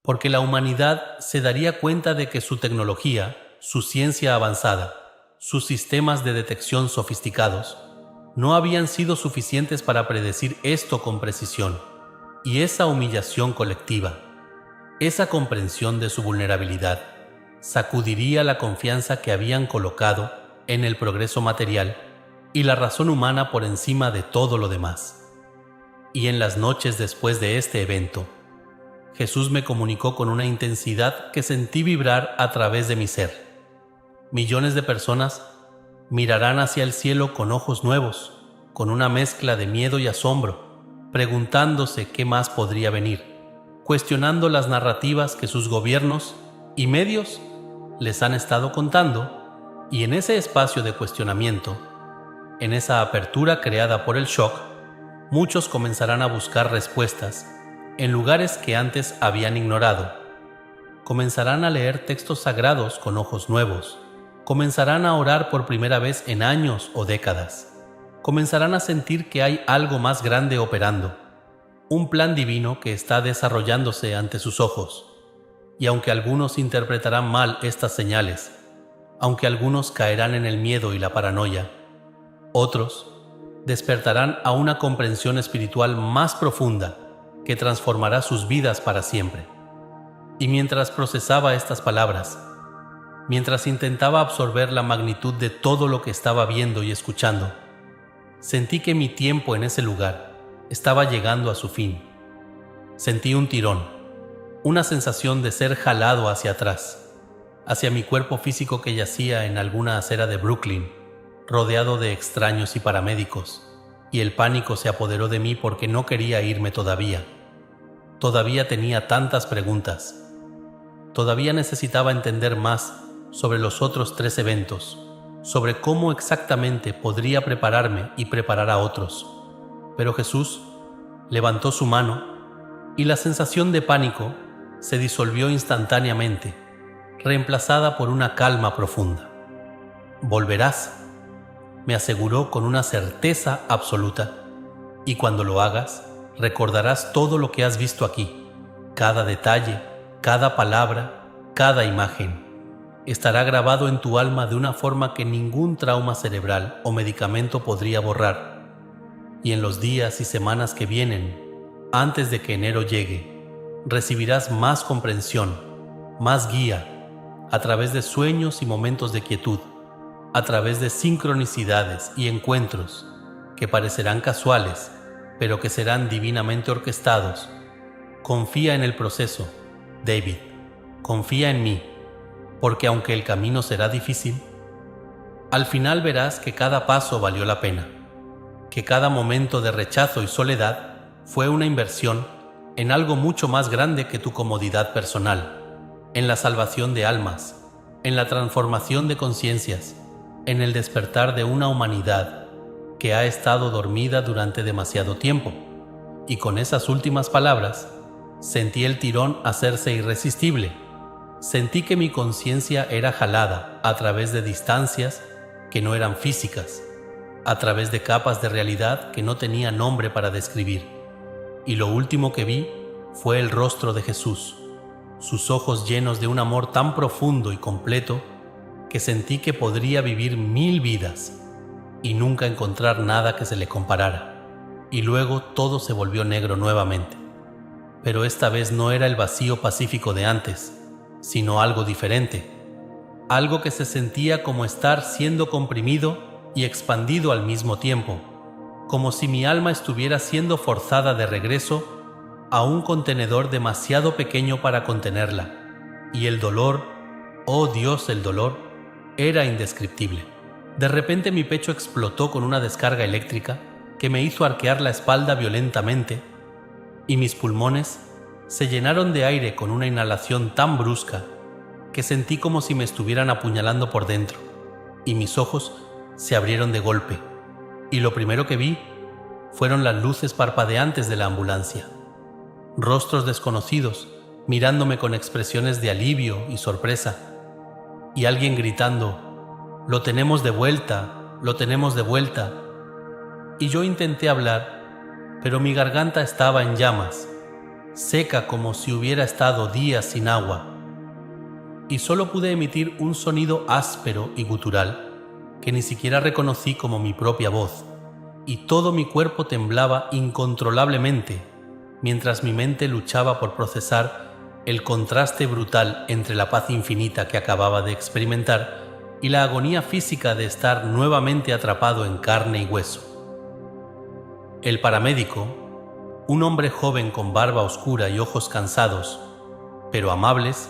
porque la humanidad se daría cuenta de que su tecnología, su ciencia avanzada, sus sistemas de detección sofisticados, no habían sido suficientes para predecir esto con precisión, y esa humillación colectiva, esa comprensión de su vulnerabilidad, sacudiría la confianza que habían colocado en el progreso material y la razón humana por encima de todo lo demás. Y en las noches después de este evento, Jesús me comunicó con una intensidad que sentí vibrar a través de mi ser. Millones de personas mirarán hacia el cielo con ojos nuevos, con una mezcla de miedo y asombro, preguntándose qué más podría venir, cuestionando las narrativas que sus gobiernos y medios les han estado contando, y en ese espacio de cuestionamiento, en esa apertura creada por el shock, muchos comenzarán a buscar respuestas en lugares que antes habían ignorado. Comenzarán a leer textos sagrados con ojos nuevos. Comenzarán a orar por primera vez en años o décadas. Comenzarán a sentir que hay algo más grande operando, un plan divino que está desarrollándose ante sus ojos. Y aunque algunos interpretarán mal estas señales, aunque algunos caerán en el miedo y la paranoia, otros despertarán a una comprensión espiritual más profunda que transformará sus vidas para siempre. Y mientras procesaba estas palabras, mientras intentaba absorber la magnitud de todo lo que estaba viendo y escuchando, sentí que mi tiempo en ese lugar estaba llegando a su fin. Sentí un tirón, una sensación de ser jalado hacia atrás, hacia mi cuerpo físico que yacía en alguna acera de Brooklyn, rodeado de extraños y paramédicos, y el pánico se apoderó de mí porque no quería irme todavía. Todavía tenía tantas preguntas. Todavía necesitaba entender más sobre los otros 3 eventos, sobre cómo exactamente podría prepararme y preparar a otros. Pero Jesús levantó su mano y la sensación de pánico se disolvió instantáneamente, reemplazada por una calma profunda. «Volverás», me aseguró con una certeza absoluta, «y cuando lo hagas, recordarás todo lo que has visto aquí, cada detalle, cada palabra, cada imagen. Estará grabado en tu alma de una forma que ningún trauma cerebral o medicamento podría borrar. Y en los días y semanas que vienen, antes de que enero llegue, recibirás más comprensión, más guía, a través de sueños y momentos de quietud, a través de sincronicidades y encuentros que parecerán casuales, pero que serán divinamente orquestados. Confía en el proceso, David, confía en mí, porque aunque el camino será difícil, al final verás que cada paso valió la pena, que cada momento de rechazo y soledad fue una inversión en algo mucho más grande que tu comodidad personal, en la salvación de almas, en la transformación de conciencias, en el despertar de una humanidad que ha estado dormida durante demasiado tiempo. Y con esas últimas palabras, sentí el tirón hacerse irresistible. Sentí que mi conciencia era jalada a través de distancias que no eran físicas, a través de capas de realidad que no tenía nombre para describir. Y lo último que vi fue el rostro de Jesús, sus ojos llenos de un amor tan profundo y completo que sentí que podría vivir 1000 vidas y nunca encontrar nada que se le comparara. Y luego todo se volvió negro nuevamente. Pero esta vez no era el vacío pacífico de antes, sino algo diferente, algo que se sentía como estar siendo comprimido y expandido al mismo tiempo, como si mi alma estuviera siendo forzada de regreso a un contenedor demasiado pequeño para contenerla, y el dolor, oh Dios, el dolor, era indescriptible. De repente mi pecho explotó con una descarga eléctrica que me hizo arquear la espalda violentamente, y mis pulmones se llenaron de aire con una inhalación tan brusca que sentí como si me estuvieran apuñalando por dentro, y mis ojos se abrieron de golpe, y lo primero que vi fueron las luces parpadeantes de la ambulancia. Rostros desconocidos mirándome con expresiones de alivio y sorpresa, y alguien gritando: «Lo tenemos de vuelta, lo tenemos de vuelta». Y yo intenté hablar, pero mi garganta estaba en llamas, seca como si hubiera estado días sin agua, y solo pude emitir un sonido áspero y gutural que ni siquiera reconocí como mi propia voz, y todo mi cuerpo temblaba incontrolablemente mientras mi mente luchaba por procesar el contraste brutal entre la paz infinita que acababa de experimentar y la agonía física de estar nuevamente atrapado en carne y hueso. El paramédico, un hombre joven con barba oscura y ojos cansados, pero amables,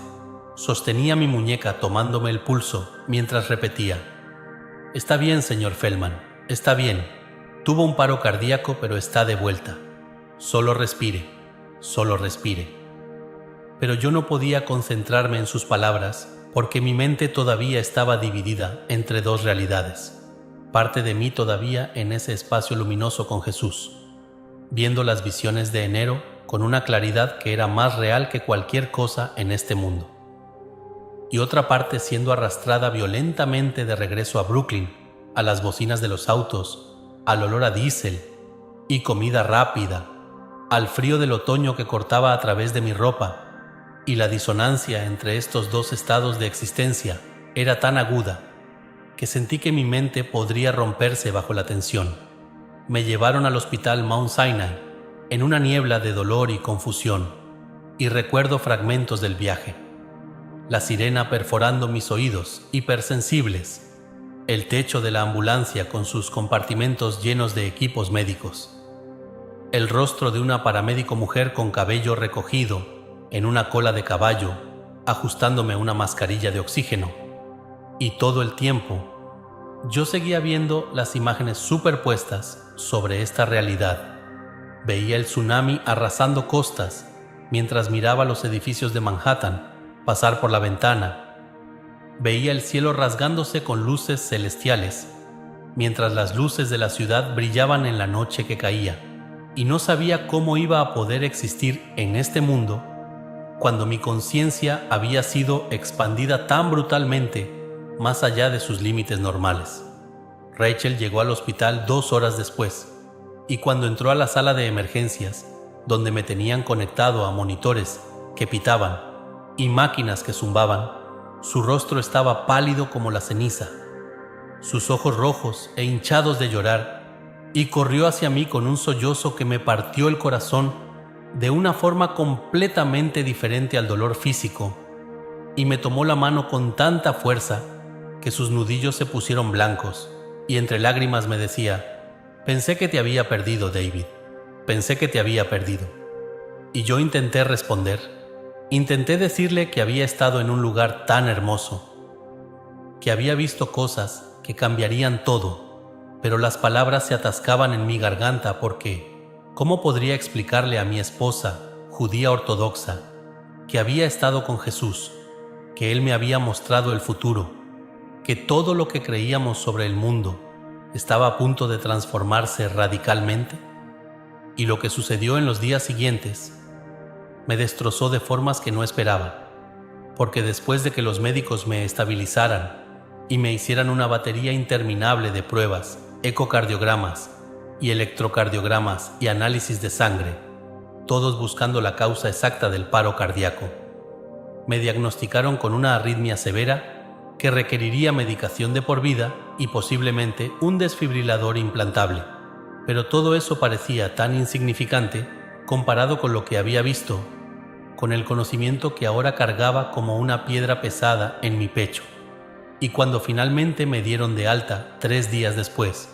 sostenía mi muñeca tomándome el pulso mientras repetía: «Está bien, señor Feldman, está bien. Tuvo un paro cardíaco, pero está de vuelta. Solo respire, solo respire». Pero yo no podía concentrarme en sus palabras porque mi mente todavía estaba dividida entre 2 realidades. Parte de mí todavía en ese espacio luminoso con Jesús, viendo las visiones de enero con una claridad que era más real que cualquier cosa en este mundo. Y otra parte siendo arrastrada violentamente de regreso a Brooklyn, a las bocinas de los autos, al olor a diésel y comida rápida, al frío del otoño que cortaba a través de mi ropa, y la disonancia entre estos 2 estados de existencia era tan aguda que sentí que mi mente podría romperse bajo la tensión. Me llevaron al hospital Mount Sinai, en una niebla de dolor y confusión, y recuerdo fragmentos del viaje. La sirena perforando mis oídos, hipersensibles, el techo de la ambulancia con sus compartimentos llenos de equipos médicos, el rostro de una paramédico mujer con cabello recogido en una cola de caballo, ajustándome una mascarilla de oxígeno. Y todo el tiempo, yo seguía viendo las imágenes superpuestas sobre esta realidad. Veía el tsunami arrasando costas mientras miraba los edificios de Manhattan pasar por la ventana. Veía el cielo rasgándose con luces celestiales mientras las luces de la ciudad brillaban en la noche que caía. Y no sabía cómo iba a poder existir en este mundo cuando mi conciencia había sido expandida tan brutalmente más allá de sus límites normales. Rachel llegó al hospital 2 horas después, y cuando entró a la sala de emergencias, donde me tenían conectado a monitores que pitaban y máquinas que zumbaban, su rostro estaba pálido como la ceniza, sus ojos rojos e hinchados de llorar, y corrió hacia mí con un sollozo que me partió el corazón de una forma completamente diferente al dolor físico, y me tomó la mano con tanta fuerza que sus nudillos se pusieron blancos, y entre lágrimas me decía: «Pensé que te había perdido, David. Pensé que te había perdido». Y yo intenté responder. Intenté decirle que había estado en un lugar tan hermoso, que había visto cosas que cambiarían todo, pero las palabras se atascaban en mi garganta porque, ¿cómo podría explicarle a mi esposa, judía ortodoxa, que había estado con Jesús, que Él me había mostrado el futuro, que todo lo que creíamos sobre el mundo estaba a punto de transformarse radicalmente? Y lo que sucedió en los días siguientes me destrozó de formas que no esperaba, porque después de que los médicos me estabilizaran y me hicieran una batería interminable de pruebas, ecocardiogramas y electrocardiogramas y análisis de sangre, todos buscando la causa exacta del paro cardíaco, me diagnosticaron con una arritmia severa que requeriría medicación de por vida y posiblemente un desfibrilador implantable. Pero todo eso parecía tan insignificante comparado con lo que había visto, con el conocimiento que ahora cargaba como una piedra pesada en mi pecho. Y cuando finalmente me dieron de alta 3 días después,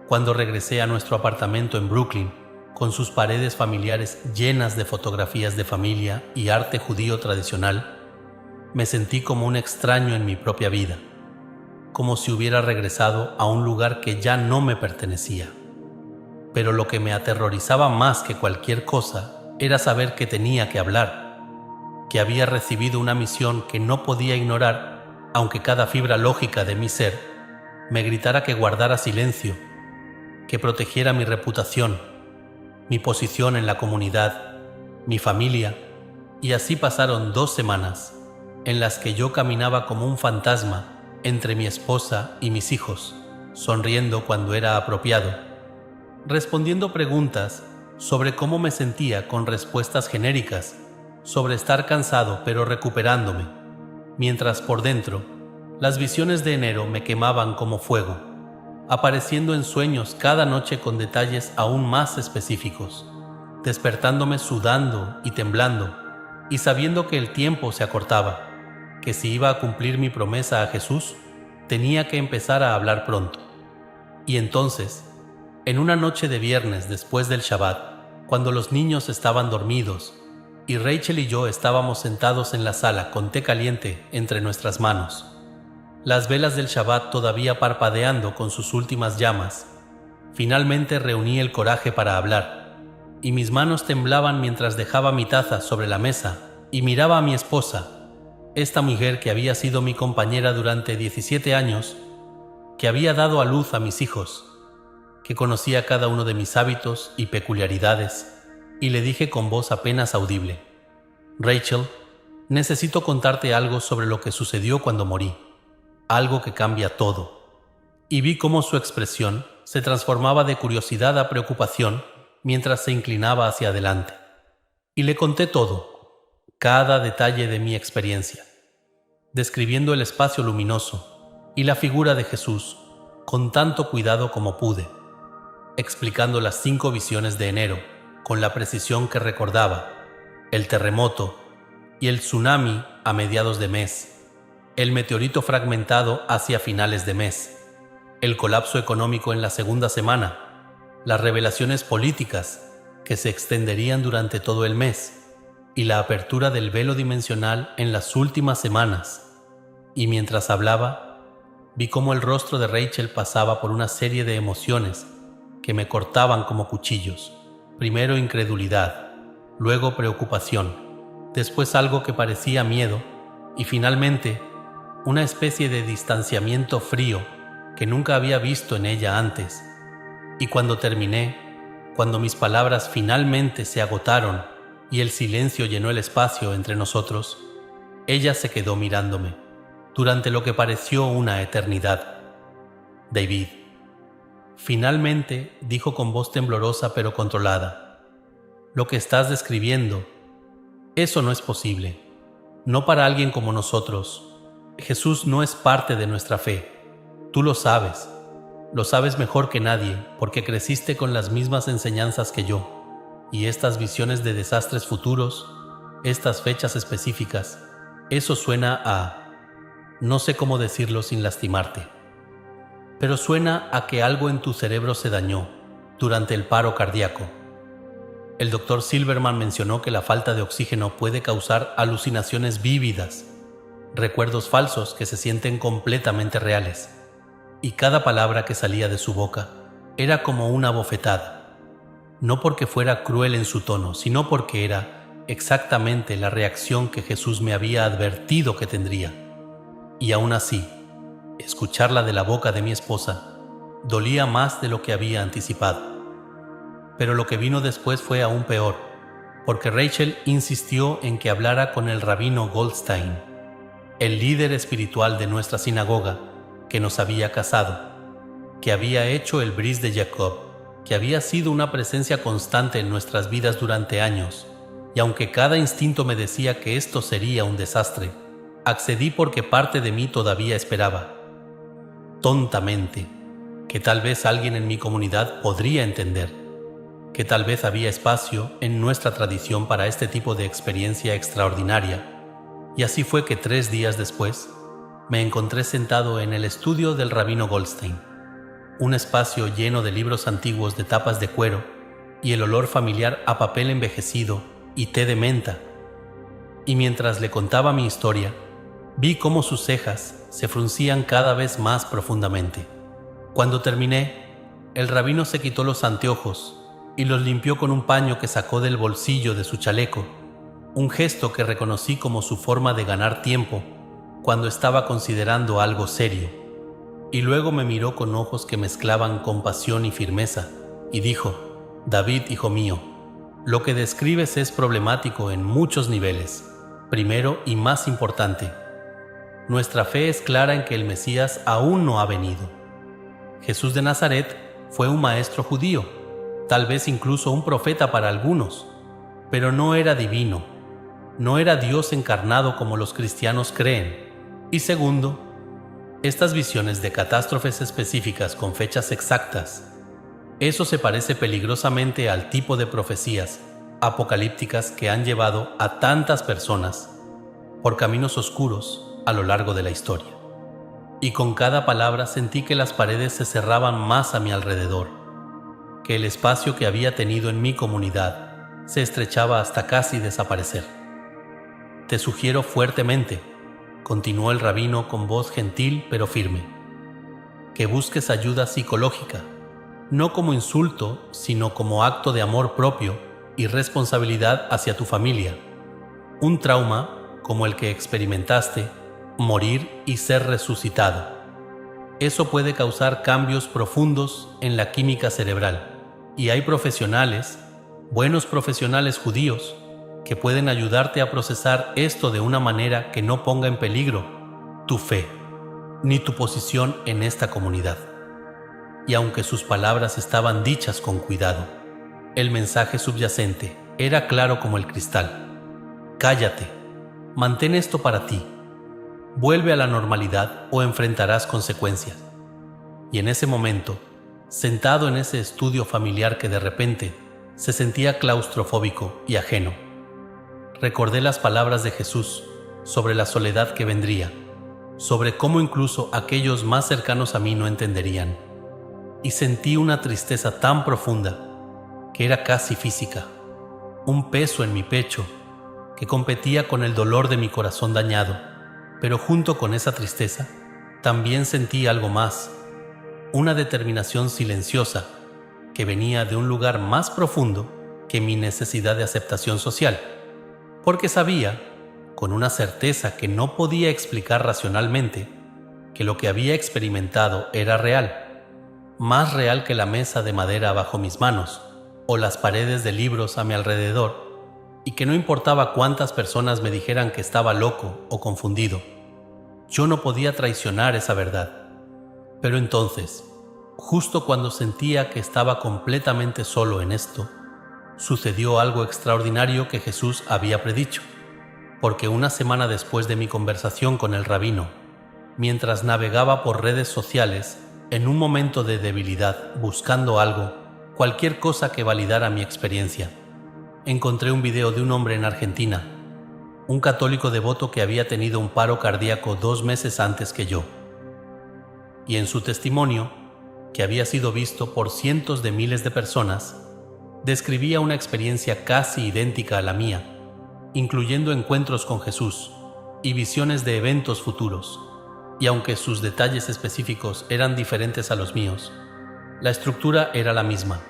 cuando regresé a nuestro apartamento en Brooklyn, con sus paredes familiares llenas de fotografías de familia y arte judío tradicional, me sentí como un extraño en mi propia vida, como si hubiera regresado a un lugar que ya no me pertenecía. Pero lo que me aterrorizaba más que cualquier cosa era saber que tenía que hablar, que había recibido una misión que no podía ignorar, aunque cada fibra lógica de mi ser me gritara que guardara silencio, que protegiera mi reputación, mi posición en la comunidad, mi familia. Y así pasaron 2 semanas en las que yo caminaba como un fantasma entre mi esposa y mis hijos, sonriendo cuando era apropiado, respondiendo preguntas sobre cómo me sentía con respuestas genéricas, sobre estar cansado pero recuperándome, mientras por dentro las visiones de enero me quemaban como fuego, apareciendo en sueños cada noche con detalles aún más específicos, despertándome sudando y temblando y sabiendo que el tiempo se acortaba, que si iba a cumplir mi promesa a Jesús, tenía que empezar a hablar pronto. Y entonces, en una noche de viernes después del Shabbat, cuando los niños estaban dormidos y Rachel y yo estábamos sentados en la sala con té caliente entre nuestras manos, las velas del Shabbat todavía parpadeando con sus últimas llamas, finalmente reuní el coraje para hablar, y mis manos temblaban mientras dejaba mi taza sobre la mesa y miraba a mi esposa, esta mujer que había sido mi compañera durante 17 años, que había dado a luz a mis hijos, que conocía cada uno de mis hábitos y peculiaridades, y le dije con voz apenas audible: «Rachel, necesito contarte algo sobre lo que sucedió cuando morí, algo que cambia todo». Y vi cómo su expresión se transformaba de curiosidad a preocupación mientras se inclinaba hacia adelante. Y le conté todo, cada detalle de mi experiencia, describiendo el espacio luminoso y la figura de Jesús con tanto cuidado como pude. explicando las 5 visiones de enero, con la precisión que recordaba: el terremoto y el tsunami a mediados de mes, el meteorito fragmentado hacia finales de mes, el colapso económico en la segunda semana, las revelaciones políticas que se extenderían durante todo el mes y la apertura del velo dimensional en las últimas semanas. Y mientras hablaba, vi cómo el rostro de Rachel pasaba por una serie de emociones que me cortaban como cuchillos. Primero incredulidad, luego preocupación, después algo que parecía miedo y finalmente una especie de distanciamiento frío que nunca había visto en ella antes. Y cuando terminé, cuando mis palabras finalmente se agotaron y el silencio llenó el espacio entre nosotros, ella se quedó mirándome durante lo que pareció una eternidad. David, finalmente dijo con voz temblorosa pero controlada, lo que estás describiendo, eso no es posible. No para alguien como nosotros. Jesús no es parte de nuestra fe. Tú lo sabes mejor que nadie porque creciste con las mismas enseñanzas que yo. Y estas visiones de desastres futuros, estas fechas específicas, eso suena a... no sé cómo decirlo sin lastimarte, pero suena a que algo en tu cerebro se dañó durante el paro cardíaco. El doctor Silverman mencionó que la falta de oxígeno puede causar alucinaciones vívidas, recuerdos falsos que se sienten completamente reales, y cada palabra que salía de su boca era como una bofetada. No porque fuera cruel en su tono, sino porque era exactamente la reacción que Jesús me había advertido que tendría. Y aún así, escucharla de la boca de mi esposa dolía más de lo que había anticipado. Pero lo que vino después fue aún peor, porque Rachel insistió en que hablara con el rabino Goldstein, el líder espiritual de nuestra sinagoga, que nos había casado, que había hecho el Bris de Jacob, que había sido una presencia constante en nuestras vidas durante años, y aunque cada instinto me decía que esto sería un desastre, accedí porque parte de mí todavía esperaba, tontamente, que tal vez alguien en mi comunidad podría entender, que tal vez había espacio en nuestra tradición para este tipo de experiencia extraordinaria. Y así fue que 3 días después, me encontré sentado en el estudio del rabino Goldstein, un espacio lleno de libros antiguos de tapas de cuero y el olor familiar a papel envejecido y té de menta. Y mientras le contaba mi historia, vi cómo sus cejas se fruncían cada vez más profundamente. Cuando terminé, el rabino se quitó los anteojos y los limpió con un paño que sacó del bolsillo de su chaleco, un gesto que reconocí como su forma de ganar tiempo cuando estaba considerando algo serio. Y luego me miró con ojos que mezclaban compasión y firmeza, y dijo: David, hijo mío, lo que describes es problemático en muchos niveles. Primero y más importante, nuestra fe es clara en que el Mesías aún no ha venido. Jesús de Nazaret fue un maestro judío, tal vez incluso un profeta para algunos, pero no era divino, no era Dios encarnado como los cristianos creen. Y segundo, estas visiones de catástrofes específicas con fechas exactas, eso se parece peligrosamente al tipo de profecías apocalípticas que han llevado a tantas personas por caminos oscuros a lo largo de la historia. Y con cada palabra sentí que las paredes se cerraban más a mi alrededor, que el espacio que había tenido en mi comunidad se estrechaba hasta casi desaparecer. Te sugiero fuertemente, continuó el rabino con voz gentil pero firme, que busques ayuda psicológica, no como insulto, sino como acto de amor propio y responsabilidad hacia tu familia. Un trauma como el que experimentaste, morir y ser resucitado. Eso puede causar cambios profundos en la química cerebral, y hay profesionales, buenos profesionales judíos, que pueden ayudarte a procesar esto de una manera que no ponga en peligro tu fe, ni tu posición en esta comunidad. Y aunque sus palabras estaban dichas con cuidado, el mensaje subyacente era claro como el cristal. Cállate, mantén esto para ti, vuelve a la normalidad o enfrentarás consecuencias. Y en ese momento, sentado en ese estudio familiar que de repente se sentía claustrofóbico y ajeno. Recordé las palabras de Jesús sobre la soledad que vendría, sobre cómo incluso aquellos más cercanos a mí no entenderían, y sentí una tristeza tan profunda que era casi física, un peso en mi pecho que competía con el dolor de mi corazón dañado, pero junto con esa tristeza también sentí algo más, una determinación silenciosa que venía de un lugar más profundo que mi necesidad de aceptación social, porque sabía, con una certeza que no podía explicar racionalmente, que lo que había experimentado era real, más real que la mesa de madera bajo mis manos o las paredes de libros a mi alrededor, y que no importaba cuántas personas me dijeran que estaba loco o confundido, yo no podía traicionar esa verdad. Pero entonces, justo cuando sentía que estaba completamente solo en esto, sucedió algo extraordinario que Jesús había predicho, porque una semana después de mi conversación con el rabino, mientras navegaba por redes sociales, en un momento de debilidad, buscando algo, cualquier cosa que validara mi experiencia, encontré un video de un hombre en Argentina, un católico devoto que había tenido un paro cardíaco 2 meses antes que yo. Y en su testimonio, que había sido visto por cientos de miles de personas, describía una experiencia casi idéntica a la mía, incluyendo encuentros con Jesús y visiones de eventos futuros. Y aunque sus detalles específicos eran diferentes a los míos, la estructura era la misma.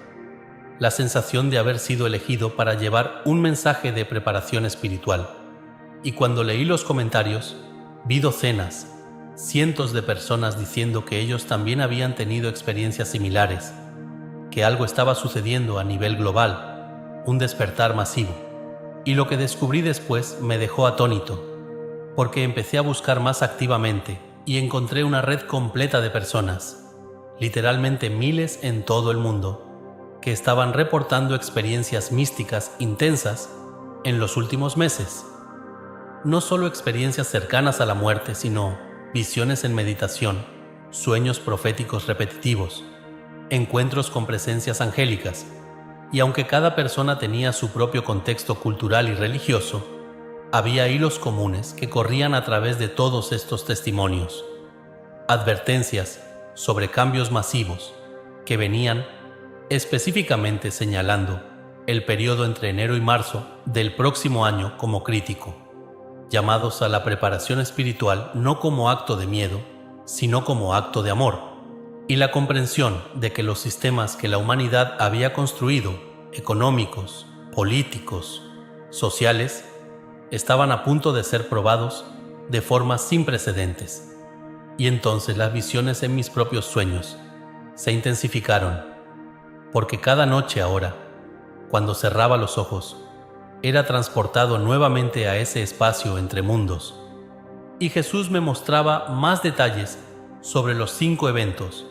La sensación de haber sido elegido para llevar un mensaje de preparación espiritual. Y cuando leí los comentarios, vi docenas, cientos de personas diciendo que ellos también habían tenido experiencias similares, que algo estaba sucediendo a nivel global, un despertar masivo. Y lo que descubrí después me dejó atónito, porque empecé a buscar más activamente y encontré una red completa de personas, literalmente miles en todo el mundo, que estaban reportando experiencias místicas intensas en los últimos meses. No solo experiencias cercanas a la muerte, sino visiones en meditación, sueños proféticos repetitivos, encuentros con presencias angélicas, y aunque cada persona tenía su propio contexto cultural y religioso, había hilos comunes que corrían a través de todos estos testimonios. Advertencias sobre cambios masivos que venían específicamente señalando el periodo entre enero y marzo del próximo año como crítico, llamados a la preparación espiritual no como acto de miedo, sino como acto de amor, y la comprensión de que los sistemas que la humanidad había construido, económicos, políticos, sociales, estaban a punto de ser probados de formas sin precedentes. Y entonces las visiones en mis propios sueños se intensificaron, porque cada noche ahora, cuando cerraba los ojos, era transportado nuevamente a ese espacio entre mundos, y Jesús me mostraba más detalles sobre los 5 eventos,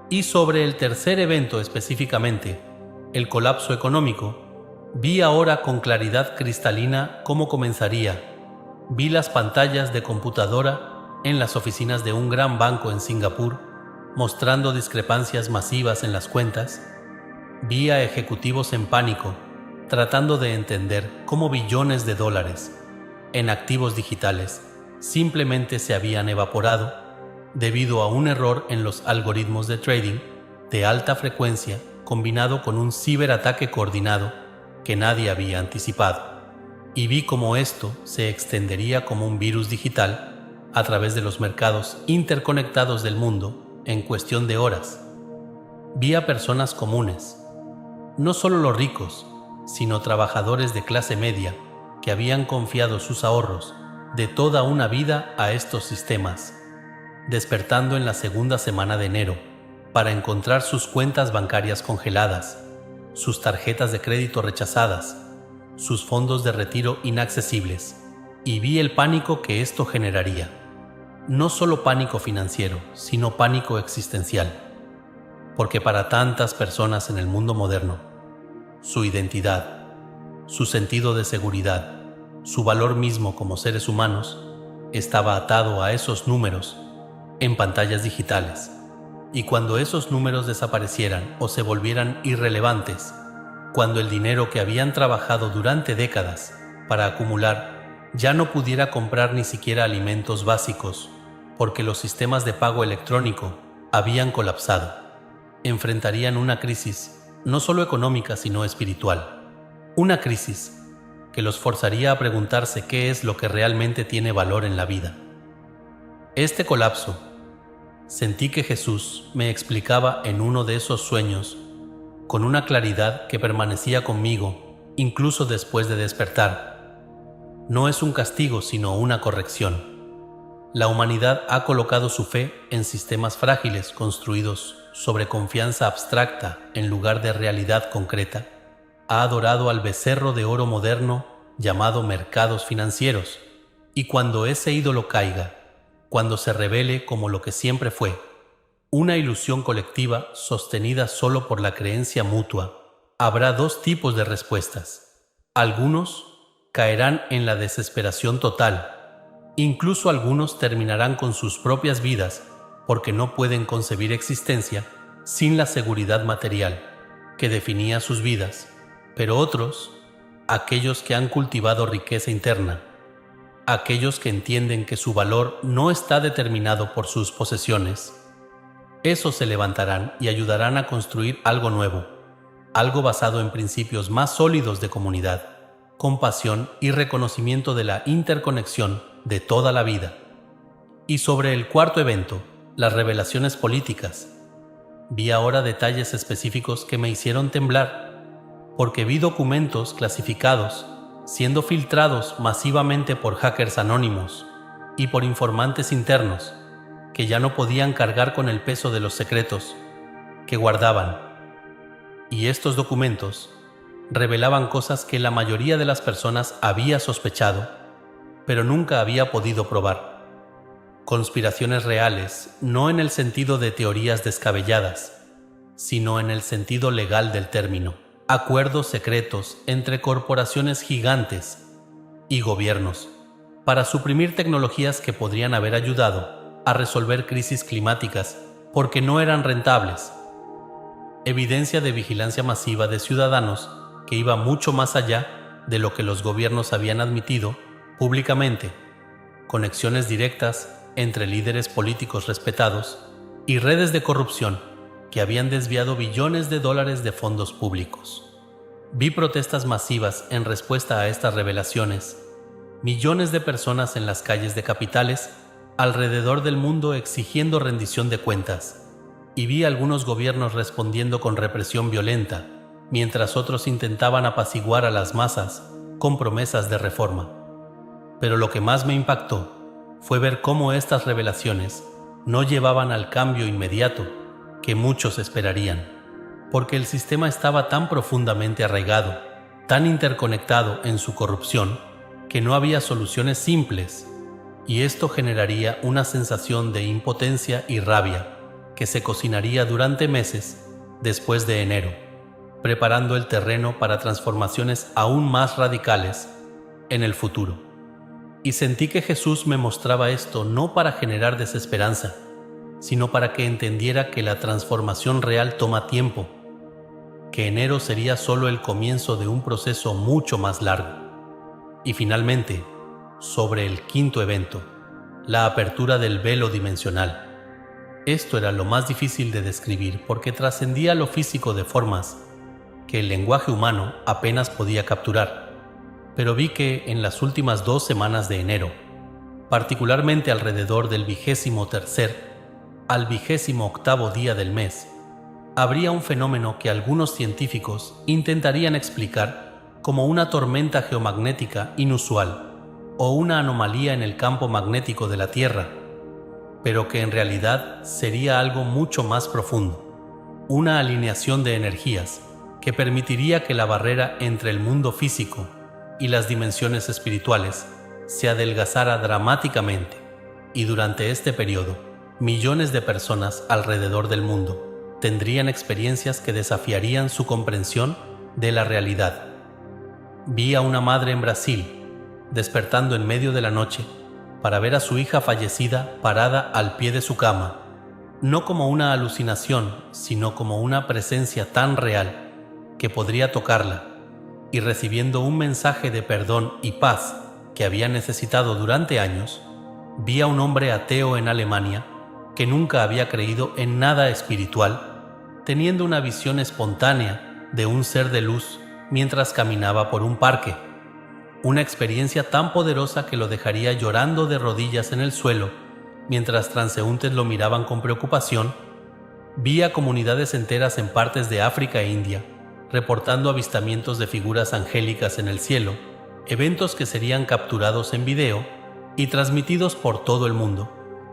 y sobre el tercer evento específicamente, el colapso económico. Vi ahora con claridad cristalina cómo comenzaría. Vi las pantallas de computadora en las oficinas de un gran banco en Singapur, mostrando discrepancias masivas en las cuentas. Vi a ejecutivos en pánico, tratando de entender cómo billones de dólares en activos digitales simplemente se habían evaporado debido a un error en los algoritmos de trading de alta frecuencia combinado con un ciberataque coordinado que nadie había anticipado. Y vi cómo esto se extendería como un virus digital a través de los mercados interconectados del mundo en cuestión de horas. Vi a personas comunes, no solo los ricos, sino trabajadores de clase media que habían confiado sus ahorros de toda una vida a estos sistemas, despertando en la segunda semana de enero para encontrar sus cuentas bancarias congeladas, sus tarjetas de crédito rechazadas, sus fondos de retiro inaccesibles, y vi el pánico que esto generaría. No solo pánico financiero, sino pánico existencial, porque para tantas personas en el mundo moderno, su identidad, su sentido de seguridad, su valor mismo como seres humanos, estaba atado a esos números en pantallas digitales, Y cuando esos números desaparecieran o se volvieran irrelevantes, cuando el dinero que habían trabajado durante décadas para acumular ya no pudiera comprar ni siquiera alimentos básicos, porque los sistemas de pago electrónico habían colapsado, enfrentarían una crisis no solo económica sino espiritual. Una crisis que los forzaría a preguntarse qué es lo que realmente tiene valor en la vida. Este colapso, sentí que Jesús me explicaba en uno de esos sueños con una claridad que permanecía conmigo incluso después de despertar. No es un castigo sino una corrección. La humanidad ha colocado su fe en sistemas frágiles construidos sobre confianza abstracta en lugar de realidad concreta. Ha adorado al becerro de oro moderno llamado mercados financieros, y cuando ese ídolo caiga, cuando se revele como lo que siempre fue, una ilusión colectiva sostenida solo por la creencia mutua, habrá dos tipos de respuestas. Algunos caerán en la desesperación total. Incluso algunos terminarán con sus propias vidas porque no pueden concebir existencia sin la seguridad material que definía sus vidas. Pero otros, aquellos que han cultivado riqueza interna, aquellos que entienden que su valor no está determinado por sus posesiones, esos se levantarán y ayudarán a construir algo nuevo, algo basado en principios más sólidos de comunidad, compasión y reconocimiento de la interconexión de toda la vida. Y sobre el cuarto evento, las revelaciones políticas, vi ahora detalles específicos que me hicieron temblar, porque vi documentos clasificados siendo filtrados masivamente por hackers anónimos y por informantes internos que ya no podían cargar con el peso de los secretos que guardaban. Y estos documentos revelaban cosas que la mayoría de las personas había sospechado, pero nunca había podido probar. Conspiraciones reales, no en el sentido de teorías descabelladas, sino en el sentido legal del término. Acuerdos secretos entre corporaciones gigantes y gobiernos para suprimir tecnologías que podrían haber ayudado a resolver crisis climáticas porque no eran rentables. Evidencia de vigilancia masiva de ciudadanos que iba mucho más allá de lo que los gobiernos habían admitido públicamente. Conexiones directas entre líderes políticos respetados y redes de corrupción que habían desviado billones de dólares de fondos públicos. Vi protestas masivas en respuesta a estas revelaciones, millones de personas en las calles de capitales alrededor del mundo exigiendo rendición de cuentas, y vi algunos gobiernos respondiendo con represión violenta, mientras otros intentaban apaciguar a las masas con promesas de reforma. Pero lo que más me impactó fue ver cómo estas revelaciones no llevaban al cambio inmediato que muchos esperarían, porque el sistema estaba tan profundamente arraigado, tan interconectado en su corrupción, que no había soluciones simples, y esto generaría una sensación de impotencia y rabia que se cocinaría durante meses después de enero, preparando el terreno para transformaciones aún más radicales en el futuro. Y sentí que Jesús me mostraba esto no para generar desesperanza, sino para que entendiera que la transformación real toma tiempo, que enero sería solo el comienzo de un proceso mucho más largo. Y finalmente, sobre el quinto evento, la apertura del velo dimensional. Esto era lo más difícil de describir porque trascendía lo físico de formas que el lenguaje humano apenas podía capturar. Pero vi que en las últimas 2 semanas de enero, particularmente alrededor del 23º al 28º día del mes, habría un fenómeno que algunos científicos intentarían explicar como una tormenta geomagnética inusual o una anomalía en el campo magnético de la Tierra, pero que en realidad sería algo mucho más profundo, una alineación de energías que permitiría que la barrera entre el mundo físico y las dimensiones espirituales se adelgazara dramáticamente, y durante este periodo, millones de personas alrededor del mundo tendrían experiencias que desafiarían su comprensión de la realidad. Vi a una madre en Brasil despertando en medio de la noche para ver a su hija fallecida parada al pie de su cama, no como una alucinación, sino como una presencia tan real que podría tocarla, y recibiendo un mensaje de perdón y paz que había necesitado durante años, vi a un hombre ateo en Alemania que nunca había creído en nada espiritual, teniendo una visión espontánea de un ser de luz mientras caminaba por un parque. Una experiencia tan poderosa que lo dejaría llorando de rodillas en el suelo mientras transeúntes lo miraban con preocupación. Vi a comunidades enteras en partes de África e India reportando avistamientos de figuras angélicas en el cielo, eventos que serían capturados en video y transmitidos por todo el mundo,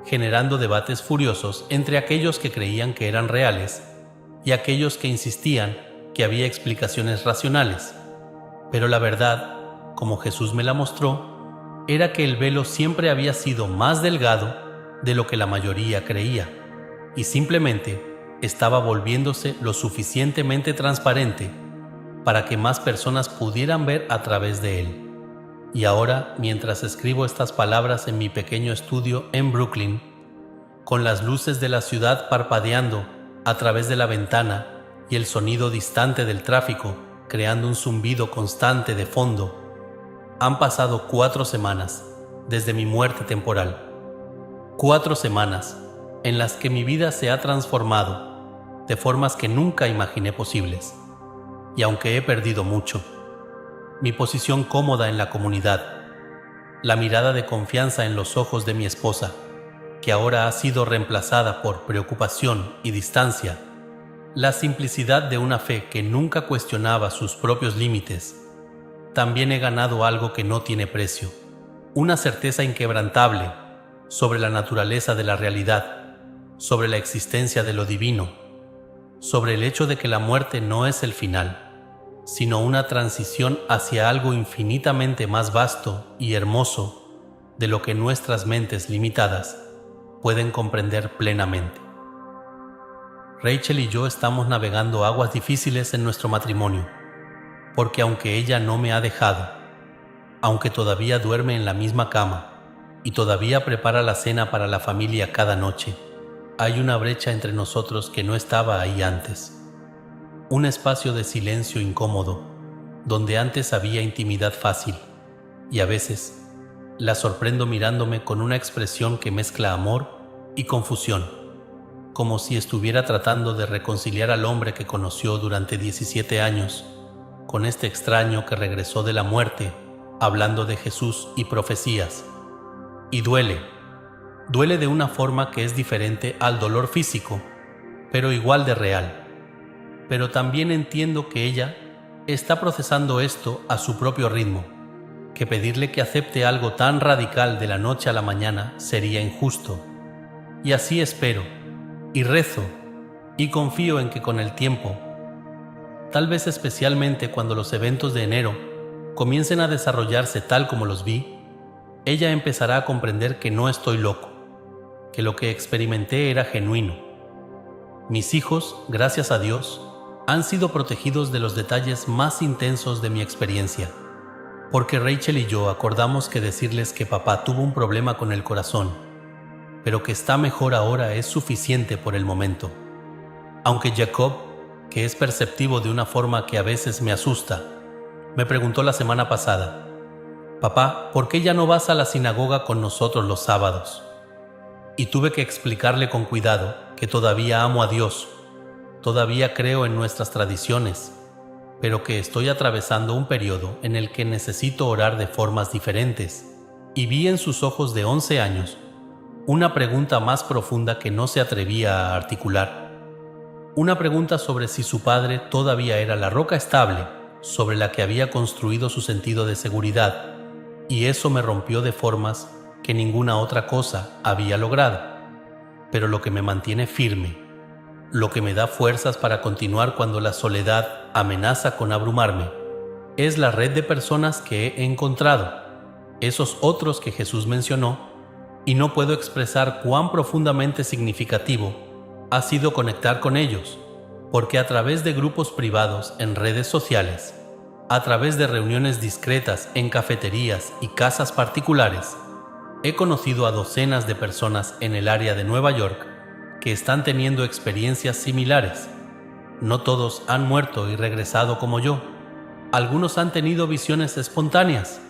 generando debates furiosos entre aquellos que creían que eran reales y aquellos que insistían que había explicaciones racionales. Pero la verdad, como Jesús me la mostró, era que el velo siempre había sido más delgado de lo que la mayoría creía, y simplemente estaba volviéndose lo suficientemente transparente para que más personas pudieran ver a través de él. Y ahora, mientras escribo estas palabras en mi pequeño estudio en Brooklyn, con las luces de la ciudad parpadeando a través de la ventana y el sonido distante del tráfico creando un zumbido constante de fondo, han pasado 4 semanas desde mi muerte temporal. 4 semanas en las que mi vida se ha transformado de formas que nunca imaginé posibles. Y aunque he perdido mucho, mi posición cómoda en la comunidad, la mirada de confianza en los ojos de mi esposa, que ahora ha sido reemplazada por preocupación y distancia, la simplicidad de una fe que nunca cuestionaba sus propios límites, también he ganado algo que no tiene precio, una certeza inquebrantable sobre la naturaleza de la realidad, sobre la existencia de lo divino, sobre el hecho de que la muerte no es el final, sino una transición hacia algo infinitamente más vasto y hermoso de lo que nuestras mentes limitadas pueden comprender plenamente. Rachel y yo estamos navegando aguas difíciles en nuestro matrimonio, porque aunque ella no me ha dejado, aunque todavía duerme en la misma cama y todavía prepara la cena para la familia cada noche, hay una brecha entre nosotros que no estaba ahí antes. Un espacio de silencio incómodo, donde antes había intimidad fácil, y a veces la sorprendo mirándome con una expresión que mezcla amor y confusión, como si estuviera tratando de reconciliar al hombre que conoció durante 17 años con este extraño que regresó de la muerte, hablando de Jesús y profecías. Y duele de una forma que es diferente al dolor físico, pero igual de real. Pero también entiendo que ella está procesando esto a su propio ritmo, que pedirle que acepte algo tan radical de la noche a la mañana sería injusto. Y así espero, y rezo, y confío en que con el tiempo, tal vez especialmente cuando los eventos de enero comiencen a desarrollarse tal como los vi, ella empezará a comprender que no estoy loco, que lo que experimenté era genuino. Mis hijos, gracias a Dios, han sido protegidos de los detalles más intensos de mi experiencia, porque Rachel y yo acordamos que decirles que papá tuvo un problema con el corazón, pero que está mejor ahora es suficiente por el momento. Aunque Jacob, que es perceptivo de una forma que a veces me asusta, me preguntó la semana pasada: «Papá, ¿por qué ya no vas a la sinagoga con nosotros los sábados?». Y tuve que explicarle con cuidado que todavía amo a Dios, todavía creo en nuestras tradiciones, pero que estoy atravesando un periodo en el que necesito orar de formas diferentes. Y vi en sus ojos de 11 años una pregunta más profunda que no se atrevía a articular. Una pregunta sobre si su padre todavía era la roca estable sobre la que había construido su sentido de seguridad, y eso me rompió de formas que ninguna otra cosa había logrado. Pero lo que me mantiene firme, lo que me da fuerzas para continuar cuando la soledad amenaza con abrumarme, es la red de personas que he encontrado, esos otros que Jesús mencionó, y no puedo expresar cuán profundamente significativo ha sido conectar con ellos, porque a través de grupos privados en redes sociales, a través de reuniones discretas en cafeterías y casas particulares, he conocido a docenas de personas en el área de Nueva York que están teniendo experiencias similares. No todos han muerto y regresado como yo. Algunos han tenido visiones espontáneas,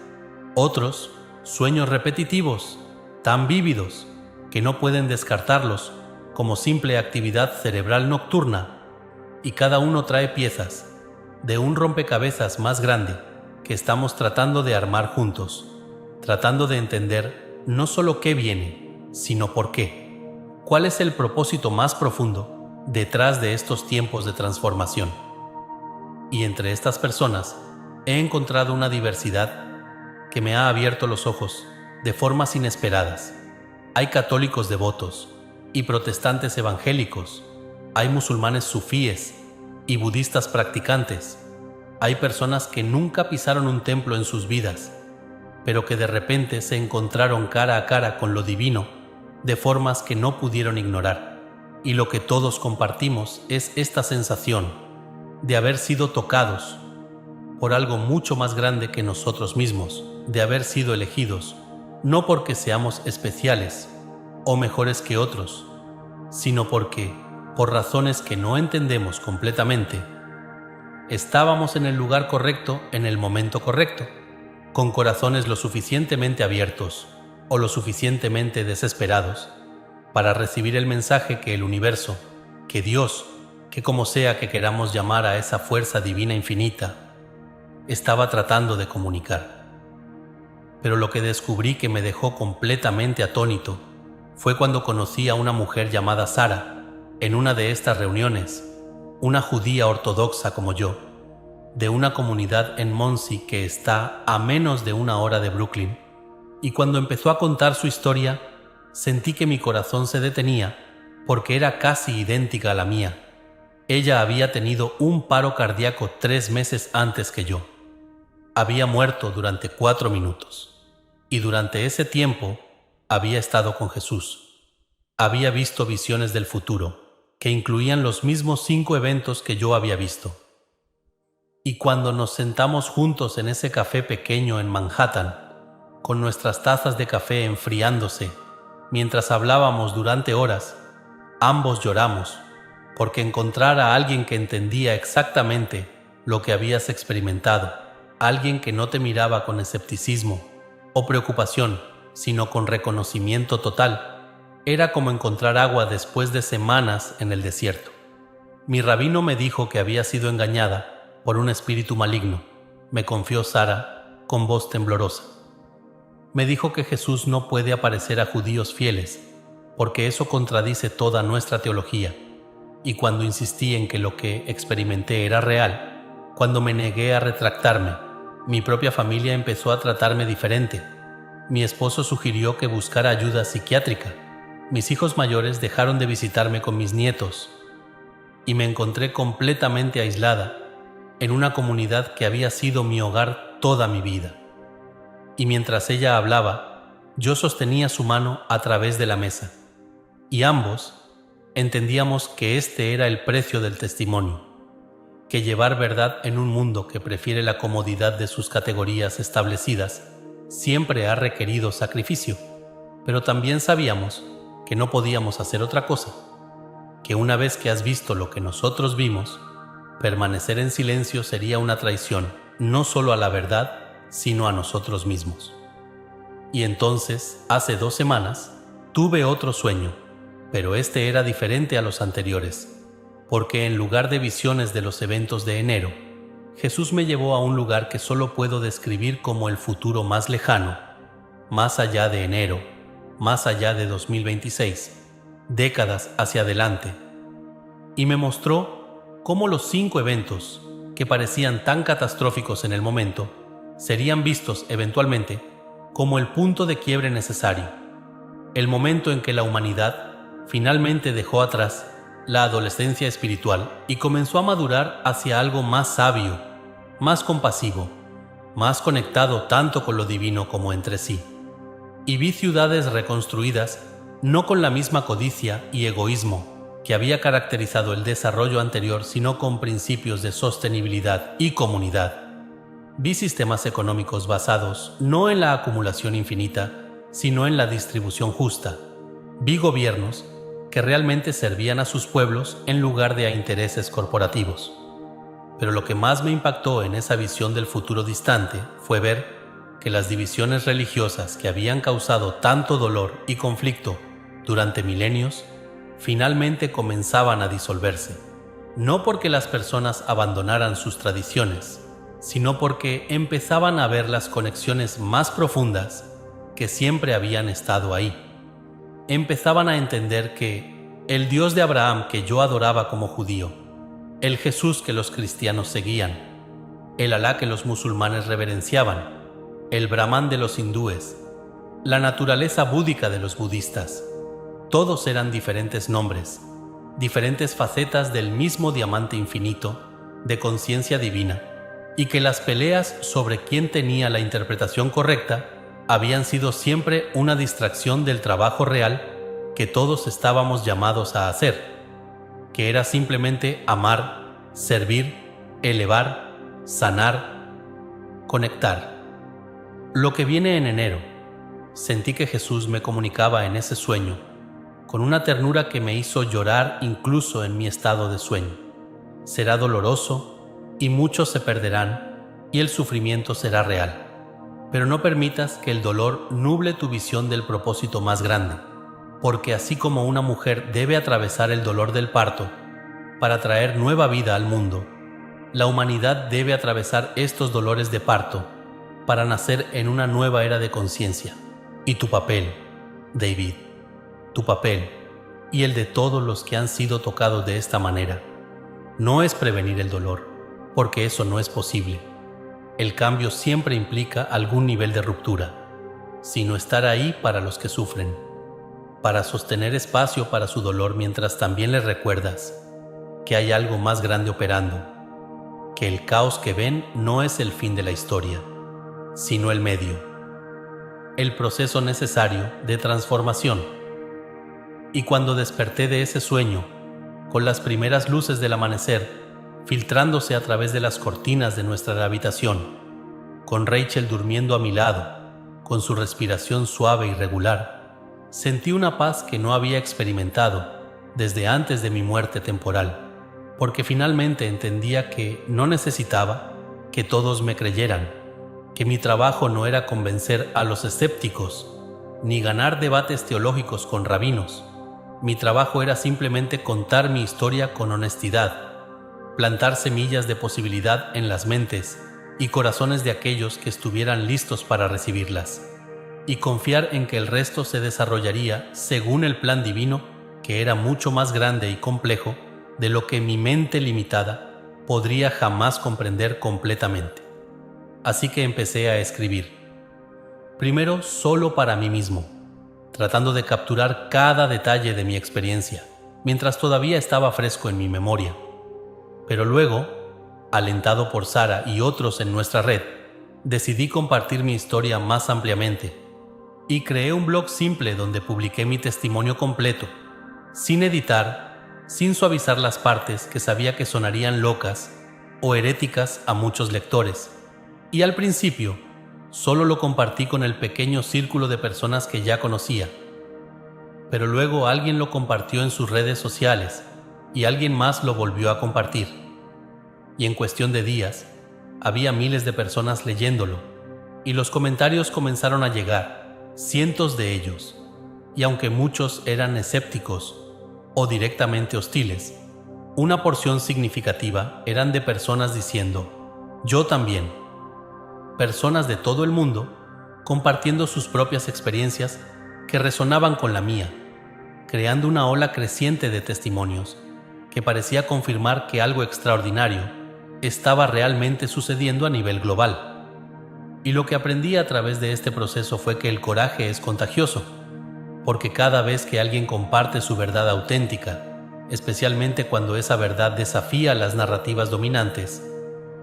otros sueños repetitivos, tan vívidos que no pueden descartarlos como simple actividad cerebral nocturna, y cada uno trae piezas de un rompecabezas más grande que estamos tratando de armar juntos, tratando de entender no solo qué viene, sino por qué. ¿Cuál es el propósito más profundo detrás de estos tiempos de transformación? Y entre estas personas he encontrado una diversidad que me ha abierto los ojos de formas inesperadas. Hay católicos devotos y protestantes evangélicos, hay musulmanes sufíes y budistas practicantes, hay personas que nunca pisaron un templo en sus vidas, pero que de repente se encontraron cara a cara con lo divino de formas que no pudieron ignorar. Y lo que todos compartimos es esta sensación de haber sido tocados por algo mucho más grande que nosotros mismos, de haber sido elegidos, no porque seamos especiales o mejores que otros, sino porque, por razones que no entendemos completamente, estábamos en el lugar correcto en el momento correcto, con corazones lo suficientemente abiertos o lo suficientemente desesperados para recibir el mensaje que el universo, que Dios, que como sea que queramos llamar a esa fuerza divina infinita, estaba tratando de comunicar. Pero lo que descubrí que me dejó completamente atónito fue cuando conocí a una mujer llamada Sara en una de estas reuniones, una judía ortodoxa como yo, de una comunidad en Monsey que está a menos de 1 hora de Brooklyn, y cuando empezó a contar su historia, sentí que mi corazón se detenía porque era casi idéntica a la mía. Ella había tenido un paro cardíaco 3 meses antes que yo. Había muerto durante 4 minutos, y durante ese tiempo había estado con Jesús. Había visto visiones del futuro, que incluían los mismos 5 eventos que yo había visto. Y cuando nos sentamos juntos en ese café pequeño en Manhattan, con nuestras tazas de café enfriándose, mientras hablábamos durante horas, ambos lloramos, porque encontrar a alguien que entendía exactamente lo que habías experimentado, alguien que no te miraba con escepticismo o preocupación, sino con reconocimiento total, era como encontrar agua después de semanas en el desierto. Mi rabino me dijo que había sido engañada por un espíritu maligno, me confió Sara con voz temblorosa. Me dijo que Jesús no puede aparecer a judíos fieles, porque eso contradice toda nuestra teología. Y cuando insistí en que lo que experimenté era real, cuando me negué a retractarme, mi propia familia empezó a tratarme diferente. Mi esposo sugirió que buscara ayuda psiquiátrica. Mis hijos mayores dejaron de visitarme con mis nietos, y me encontré completamente aislada en una comunidad que había sido mi hogar toda mi vida. Y mientras ella hablaba, yo sostenía su mano a través de la mesa, y ambos entendíamos que este era el precio del testimonio, que llevar verdad en un mundo que prefiere la comodidad de sus categorías establecidas siempre ha requerido sacrificio, pero también sabíamos que no podíamos hacer otra cosa, que una vez que has visto lo que nosotros vimos, permanecer en silencio sería una traición no solo a la verdad, sino a nosotros mismos. Y entonces, hace 2 semanas, tuve otro sueño, pero este era diferente a los anteriores, porque en lugar de visiones de los eventos de enero, Jesús me llevó a un lugar que solo puedo describir como el futuro más lejano, más allá de enero, más allá de 2026, décadas hacia adelante, y me mostró cómo los 5 eventos, que parecían tan catastróficos en el momento, serían vistos eventualmente como el punto de quiebre necesario, el momento en que la humanidad finalmente dejó atrás la adolescencia espiritual y comenzó a madurar hacia algo más sabio, más compasivo, más conectado tanto con lo divino como entre sí. Y vi ciudades reconstruidas no con la misma codicia y egoísmo que había caracterizado el desarrollo anterior, sino con principios de sostenibilidad y comunidad. Vi sistemas económicos basados no en la acumulación infinita, sino en la distribución justa. Vi gobiernos que realmente servían a sus pueblos en lugar de a intereses corporativos. Pero lo que más me impactó en esa visión del futuro distante fue ver que las divisiones religiosas que habían causado tanto dolor y conflicto durante milenios finalmente comenzaban a disolverse, no porque las personas abandonaran sus tradiciones, sino porque empezaban a ver las conexiones más profundas que siempre habían estado ahí. Empezaban a entender que el Dios de Abraham que yo adoraba como judío, el Jesús que los cristianos seguían, el Alá que los musulmanes reverenciaban, el Brahman de los hindúes, la naturaleza búdica de los budistas, todos eran diferentes nombres, diferentes facetas del mismo diamante infinito de conciencia divina, y que las peleas sobre quién tenía la interpretación correcta habían sido siempre una distracción del trabajo real que todos estábamos llamados a hacer, que era simplemente amar, servir, elevar, sanar, conectar. Lo que viene en enero, sentí que Jesús me comunicaba en ese sueño, con una ternura que me hizo llorar incluso en mi estado de sueño. Será doloroso y muchos se perderán y el sufrimiento será real. Pero no permitas que el dolor nuble tu visión del propósito más grande, porque así como una mujer debe atravesar el dolor del parto para traer nueva vida al mundo, la humanidad debe atravesar estos dolores de parto para nacer en una nueva era de conciencia. Y tu papel, David, tu papel y el de todos los que han sido tocados de esta manera, no es prevenir el dolor, porque eso no es posible. El cambio siempre implica algún nivel de ruptura, sino estar ahí para los que sufren, para sostener espacio para su dolor mientras también les recuerdas que hay algo más grande operando, que el caos que ven no es el fin de la historia, sino el medio, el proceso necesario de transformación. Y cuando desperté de ese sueño, con las primeras luces del amanecer filtrándose a través de las cortinas de nuestra habitación, con Rachel durmiendo a mi lado, con su respiración suave y regular, sentí una paz que no había experimentado desde antes de mi muerte temporal, porque finalmente entendía que no necesitaba que todos me creyeran, que mi trabajo no era convencer a los escépticos, ni ganar debates teológicos con rabinos. Mi trabajo era simplemente contar mi historia con honestidad, plantar semillas de posibilidad en las mentes y corazones de aquellos que estuvieran listos para recibirlas, y confiar en que el resto se desarrollaría según el plan divino, que era mucho más grande y complejo de lo que mi mente limitada podría jamás comprender completamente. Así que empecé a escribir, primero solo para mí mismo, tratando de capturar cada detalle de mi experiencia, mientras todavía estaba fresco en mi memoria. Pero luego, alentado por Sara y otros en nuestra red, decidí compartir mi historia más ampliamente y creé un blog simple donde publiqué mi testimonio completo, sin editar, sin suavizar las partes que sabía que sonarían locas o heréticas a muchos lectores. Y al principio, solo lo compartí con el pequeño círculo de personas que ya conocía. Pero luego alguien lo compartió en sus redes sociales y alguien más lo volvió a compartir. Y en cuestión de días, había miles de personas leyéndolo, y los comentarios comenzaron a llegar, cientos de ellos, y aunque muchos eran escépticos o directamente hostiles, una porción significativa eran de personas diciendo, yo también. Personas de todo el mundo compartiendo sus propias experiencias que resonaban con la mía, creando una ola creciente de testimonios que parecía confirmar que algo extraordinario estaba realmente sucediendo a nivel global. Y lo que aprendí a través de este proceso fue que el coraje es contagioso, porque cada vez que alguien comparte su verdad auténtica, especialmente cuando esa verdad desafía las narrativas dominantes,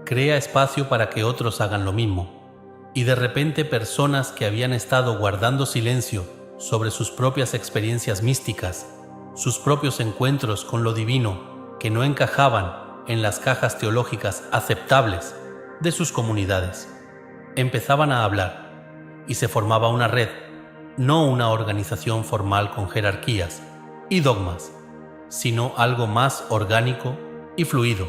crea espacio para que otros hagan lo mismo. Y de repente personas que habían estado guardando silencio sobre sus propias experiencias místicas, sus propios encuentros con lo divino que no encajaban en las cajas teológicas aceptables de sus comunidades, empezaban a hablar y se formaba una red, no una organización formal con jerarquías, y dogmas, sino algo más orgánico y fluido.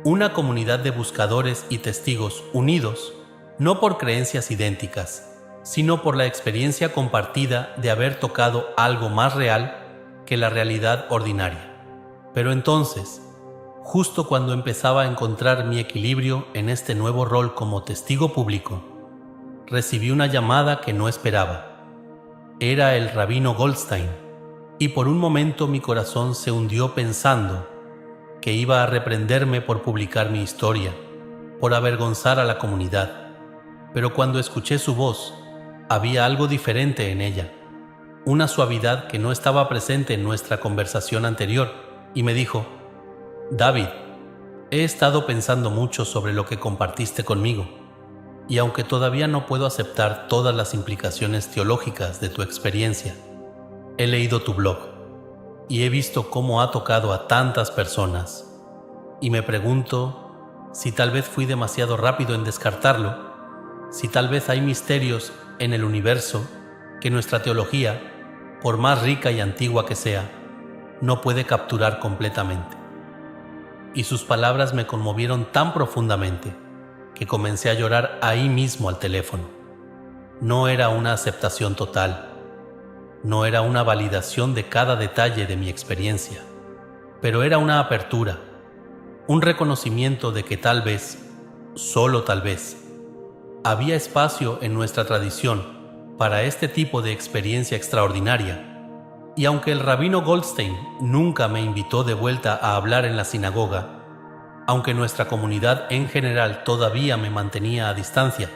Una comunidad de buscadores y testigos unidos, no por creencias idénticas, sino por la experiencia compartida de haber tocado algo más real que la realidad ordinaria. Pero entonces, justo cuando empezaba a encontrar mi equilibrio en este nuevo rol como testigo público, recibí una llamada que no esperaba. Era el rabino Goldstein, y por un momento mi corazón se hundió pensando que iba a reprenderme por publicar mi historia, por avergonzar a la comunidad. Pero cuando escuché su voz, había algo diferente en ella, una suavidad que no estaba presente en nuestra conversación anterior, y me dijo: David, he estado pensando mucho sobre lo que compartiste conmigo, y aunque todavía no puedo aceptar todas las implicaciones teológicas de tu experiencia, he leído tu blog y he visto cómo ha tocado a tantas personas, y me pregunto si tal vez fui demasiado rápido en descartarlo, si tal vez hay misterios en el universo que nuestra teología, por más rica y antigua que sea, no puede capturar completamente. Y sus palabras me conmovieron tan profundamente que comencé a llorar ahí mismo al teléfono. No era una aceptación total, no era una validación de cada detalle de mi experiencia, pero era una apertura, un reconocimiento de que tal vez, solo tal vez, había espacio en nuestra tradición para este tipo de experiencia extraordinaria. Y aunque el rabino Goldstein nunca me invitó de vuelta a hablar en la sinagoga, aunque nuestra comunidad en general todavía me mantenía a distancia,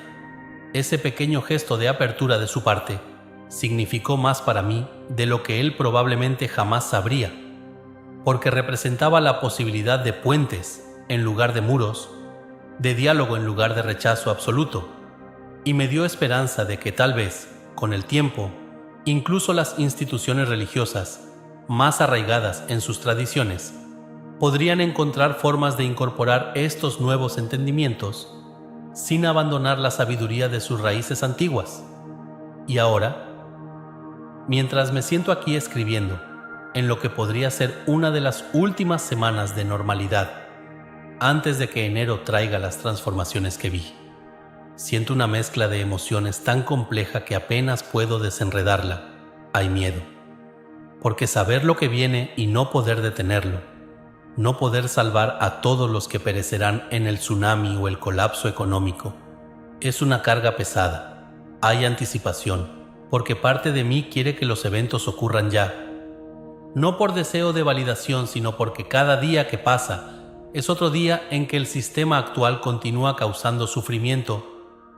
ese pequeño gesto de apertura de su parte significó más para mí de lo que él probablemente jamás sabría, porque representaba la posibilidad de puentes en lugar de muros, de diálogo en lugar de rechazo absoluto, y me dio esperanza de que tal vez, con el tiempo, incluso las instituciones religiosas, más arraigadas en sus tradiciones, podrían encontrar formas de incorporar estos nuevos entendimientos sin abandonar la sabiduría de sus raíces antiguas. Y ahora, mientras me siento aquí escribiendo, en lo que podría ser una de las últimas semanas de normalidad, antes de que enero traiga las transformaciones que vi, siento una mezcla de emociones tan compleja que apenas puedo desenredarla. Hay miedo, porque saber lo que viene y no poder detenerlo, no poder salvar a todos los que perecerán en el tsunami o el colapso económico, es una carga pesada. Hay anticipación, porque parte de mí quiere que los eventos ocurran ya, no por deseo de validación, sino porque cada día que pasa es otro día en que el sistema actual continúa causando sufrimiento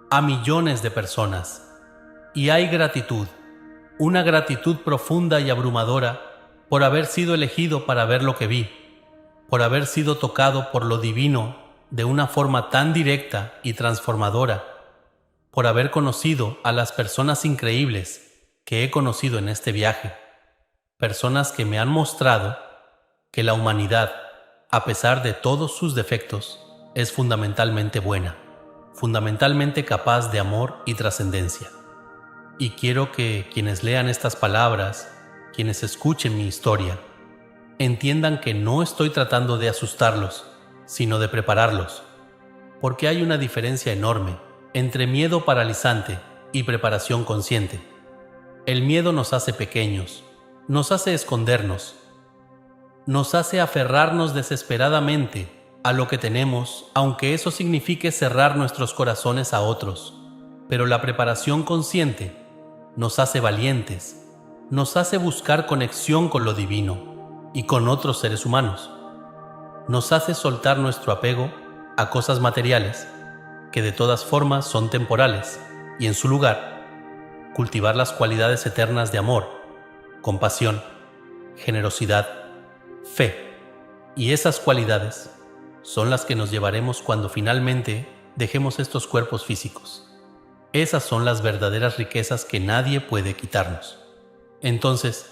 a millones de personas. Y hay gratitud, una gratitud profunda y abrumadora por haber sido elegido para ver lo que vi, por haber sido tocado por lo divino de una forma tan directa y transformadora, por haber conocido a las personas increíbles que he conocido en este viaje, personas que me han mostrado que la humanidad, a pesar de todos sus defectos, es fundamentalmente buena, fundamentalmente capaz de amor y trascendencia. Y quiero que quienes lean estas palabras, quienes escuchen mi historia, entiendan que no estoy tratando de asustarlos, sino de prepararlos, porque hay una diferencia enorme entre miedo paralizante y preparación consciente. El miedo nos hace pequeños, nos hace escondernos, nos hace aferrarnos desesperadamente a lo que tenemos, aunque eso signifique cerrar nuestros corazones a otros. Pero la preparación consciente nos hace valientes, nos hace buscar conexión con lo divino y con otros seres humanos. Nos hace soltar nuestro apego a cosas materiales, que de todas formas son temporales, y en su lugar, cultivar las cualidades eternas de amor, compasión, generosidad, fe. Y esas cualidades son las que nos llevaremos cuando finalmente dejemos estos cuerpos físicos. Esas son las verdaderas riquezas que nadie puede quitarnos. Entonces,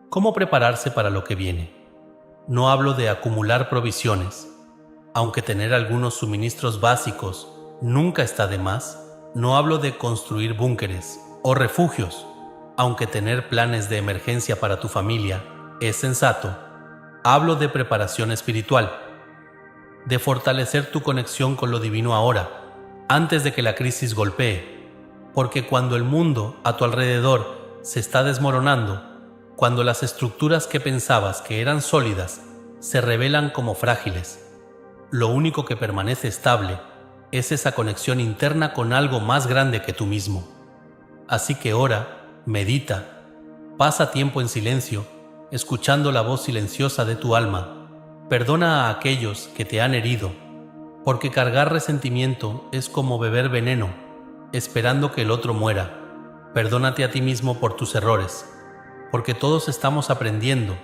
¿cómo prepararse para lo que viene? No hablo de acumular provisiones, aunque tener algunos suministros básicos nunca está de más. No hablo de construir búnkeres o refugios, aunque tener planes de emergencia para tu familia es sensato, hablo de preparación espiritual, de fortalecer tu conexión con lo divino ahora, antes de que la crisis golpee, porque cuando el mundo a tu alrededor se está desmoronando, cuando las estructuras que pensabas que eran sólidas se revelan como frágiles, lo único que permanece estable es esa conexión interna con algo más grande que tú mismo. Así que ora, medita, pasa tiempo en silencio, escuchando la voz silenciosa de tu alma. Perdona a aquellos que te han herido, porque cargar resentimiento es como beber veneno, esperando que el otro muera. Perdónate a ti mismo por tus errores, porque todos estamos aprendiendo,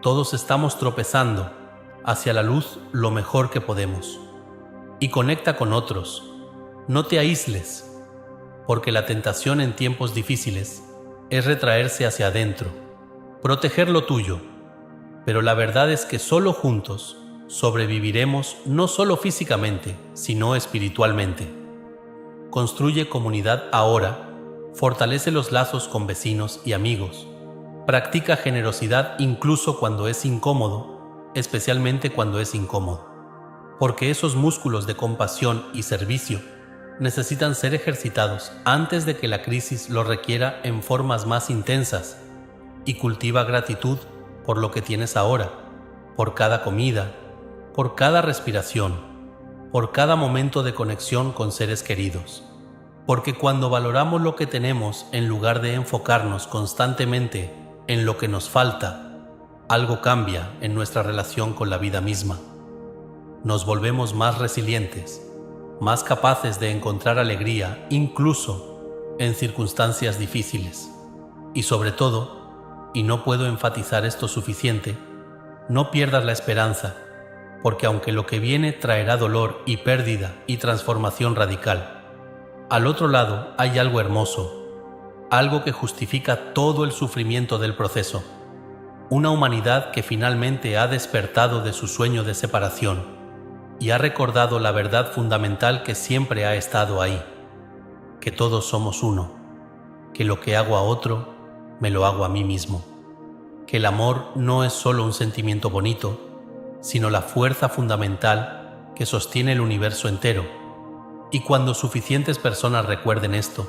todos estamos tropezando hacia la luz lo mejor que podemos. Y conecta con otros, no te aísles, porque la tentación en tiempos difíciles es retraerse hacia adentro, proteger lo tuyo, pero la verdad es que solo juntos sobreviviremos no solo físicamente, sino espiritualmente. Construye comunidad ahora, fortalece los lazos con vecinos y amigos, practica generosidad incluso cuando es incómodo, especialmente cuando es incómodo, porque esos músculos de compasión y servicio necesitan ser ejercitados antes de que la crisis lo requiera en formas más intensas, y cultiva gratitud por lo que tienes ahora, por cada comida, por cada respiración, por cada momento de conexión con seres queridos. Porque cuando valoramos lo que tenemos en lugar de enfocarnos constantemente en lo que nos falta, algo cambia en nuestra relación con la vida misma. Nos volvemos más resilientes, más capaces de encontrar alegría incluso en circunstancias difíciles. Y sobre todo, y no puedo enfatizar esto suficiente, no pierdas la esperanza, porque aunque lo que viene traerá dolor y pérdida y transformación radical, al otro lado hay algo hermoso, algo que justifica todo el sufrimiento del proceso, una humanidad que finalmente ha despertado de su sueño de separación y ha recordado la verdad fundamental que siempre ha estado ahí, que todos somos uno, que lo que hago a otro, me lo hago a mí mismo, que el amor no es solo un sentimiento bonito, sino la fuerza fundamental que sostiene el universo entero. Y cuando suficientes personas recuerden esto,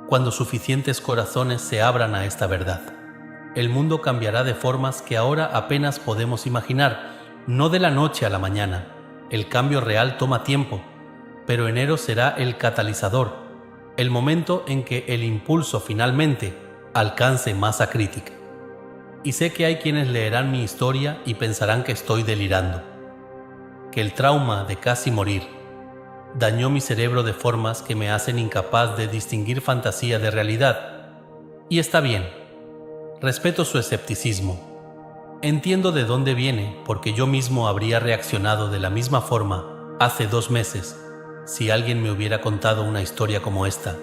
cuando suficientes corazones se abran a esta verdad, el mundo cambiará de formas que ahora apenas podemos imaginar, no de la noche a la mañana. El cambio real toma tiempo, pero enero será el catalizador, el momento en que el impulso finalmente alcance masa crítica. Y sé que hay quienes leerán mi historia y pensarán que estoy delirando, que el trauma de casi morir dañó mi cerebro de formas que me hacen incapaz de distinguir fantasía de realidad. Y está bien, respeto su escepticismo. Entiendo de dónde viene, porque yo mismo habría reaccionado de la misma forma hace 2 meses si alguien me hubiera contado una historia como esta.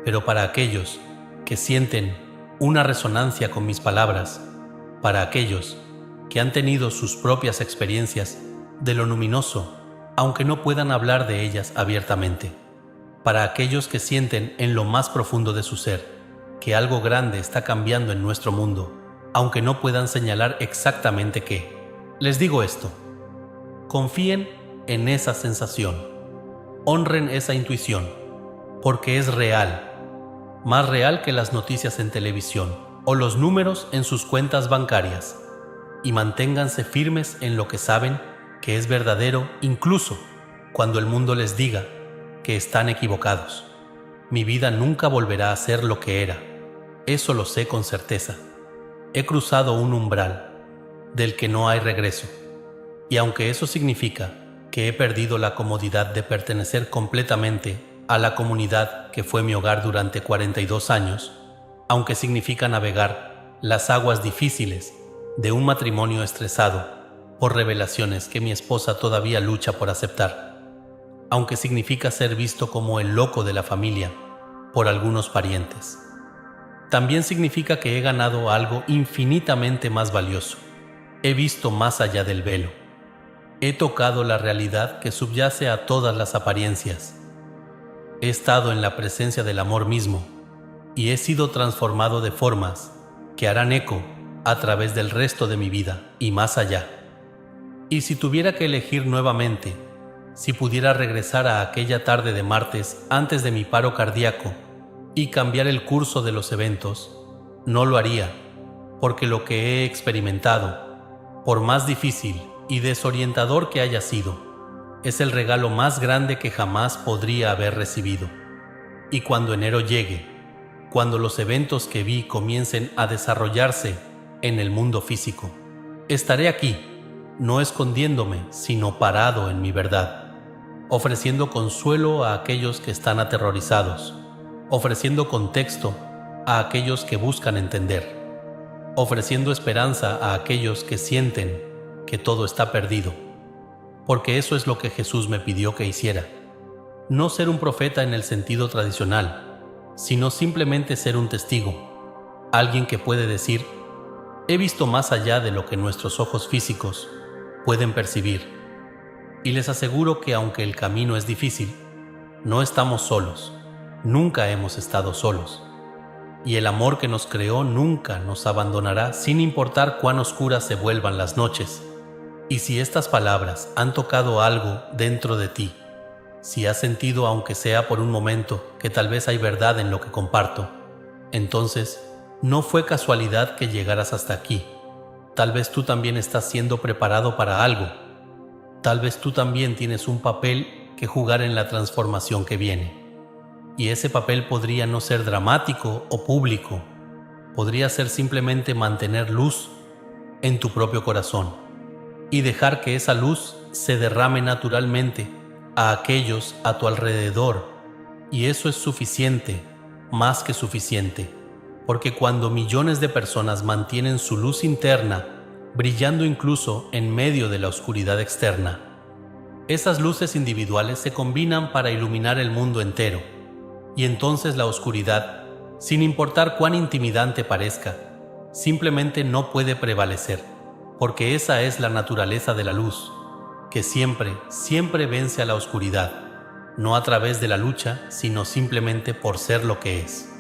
Pero para aquellos que sienten una resonancia con mis palabras, para aquellos que han tenido sus propias experiencias de lo luminoso, aunque no puedan hablar de ellas abiertamente, para aquellos que sienten en lo más profundo de su ser que algo grande está cambiando en nuestro mundo, aunque no puedan señalar exactamente qué, les digo esto: confíen en esa sensación, honren esa intuición, porque es real, más real que las noticias en televisión o los números en sus cuentas bancarias, y manténganse firmes en lo que saben que es verdadero, incluso cuando el mundo les diga que están equivocados. Mi vida nunca volverá a ser lo que era, eso lo sé con certeza. He cruzado un umbral del que no hay regreso, y aunque eso significa que he perdido la comodidad de pertenecer completamente a la comunidad que fue mi hogar durante 42 años, aunque significa navegar las aguas difíciles de un matrimonio estresado por revelaciones que mi esposa todavía lucha por aceptar, aunque significa ser visto como el loco de la familia por algunos parientes, también significa que he ganado algo infinitamente más valioso. He visto más allá del velo. He tocado la realidad que subyace a todas las apariencias. He estado en la presencia del amor mismo, y he sido transformado de formas que harán eco a través del resto de mi vida y más allá. Y si tuviera que elegir nuevamente, si pudiera regresar a aquella tarde de martes antes de mi paro cardíaco y cambiar el curso de los eventos, no lo haría, porque lo que he experimentado, por más difícil y desorientador que haya sido, es el regalo más grande que jamás podría haber recibido. Y cuando enero llegue, cuando los eventos que vi comiencen a desarrollarse en el mundo físico, estaré aquí, no escondiéndome, sino parado en mi verdad, ofreciendo consuelo a aquellos que están aterrorizados, ofreciendo contexto a aquellos que buscan entender, ofreciendo esperanza a aquellos que sienten que todo está perdido, porque eso es lo que Jesús me pidió que hiciera. No ser un profeta en el sentido tradicional, sino simplemente ser un testigo, alguien que puede decir: he visto más allá de lo que nuestros ojos físicos pueden percibir. Y les aseguro que aunque el camino es difícil, no estamos solos, nunca hemos estado solos. Y el amor que nos creó nunca nos abandonará, sin importar cuán oscuras se vuelvan las noches. Y si estas palabras han tocado algo dentro de ti, si has sentido, aunque sea por un momento, que tal vez hay verdad en lo que comparto, entonces no fue casualidad que llegaras hasta aquí. Tal vez tú también estás siendo preparado para algo. Tal vez tú también tienes un papel que jugar en la transformación que viene. Y ese papel podría no ser dramático o público, podría ser simplemente mantener luz en tu propio corazón y dejar que esa luz se derrame naturalmente a aquellos a tu alrededor. Y eso es suficiente, más que suficiente, porque cuando millones de personas mantienen su luz interna brillando incluso en medio de la oscuridad externa, esas luces individuales se combinan para iluminar el mundo entero. Y entonces la oscuridad, sin importar cuán intimidante parezca, simplemente no puede prevalecer, porque esa es la naturaleza de la luz, que siempre, siempre vence a la oscuridad, no a través de la lucha, sino simplemente por ser lo que es.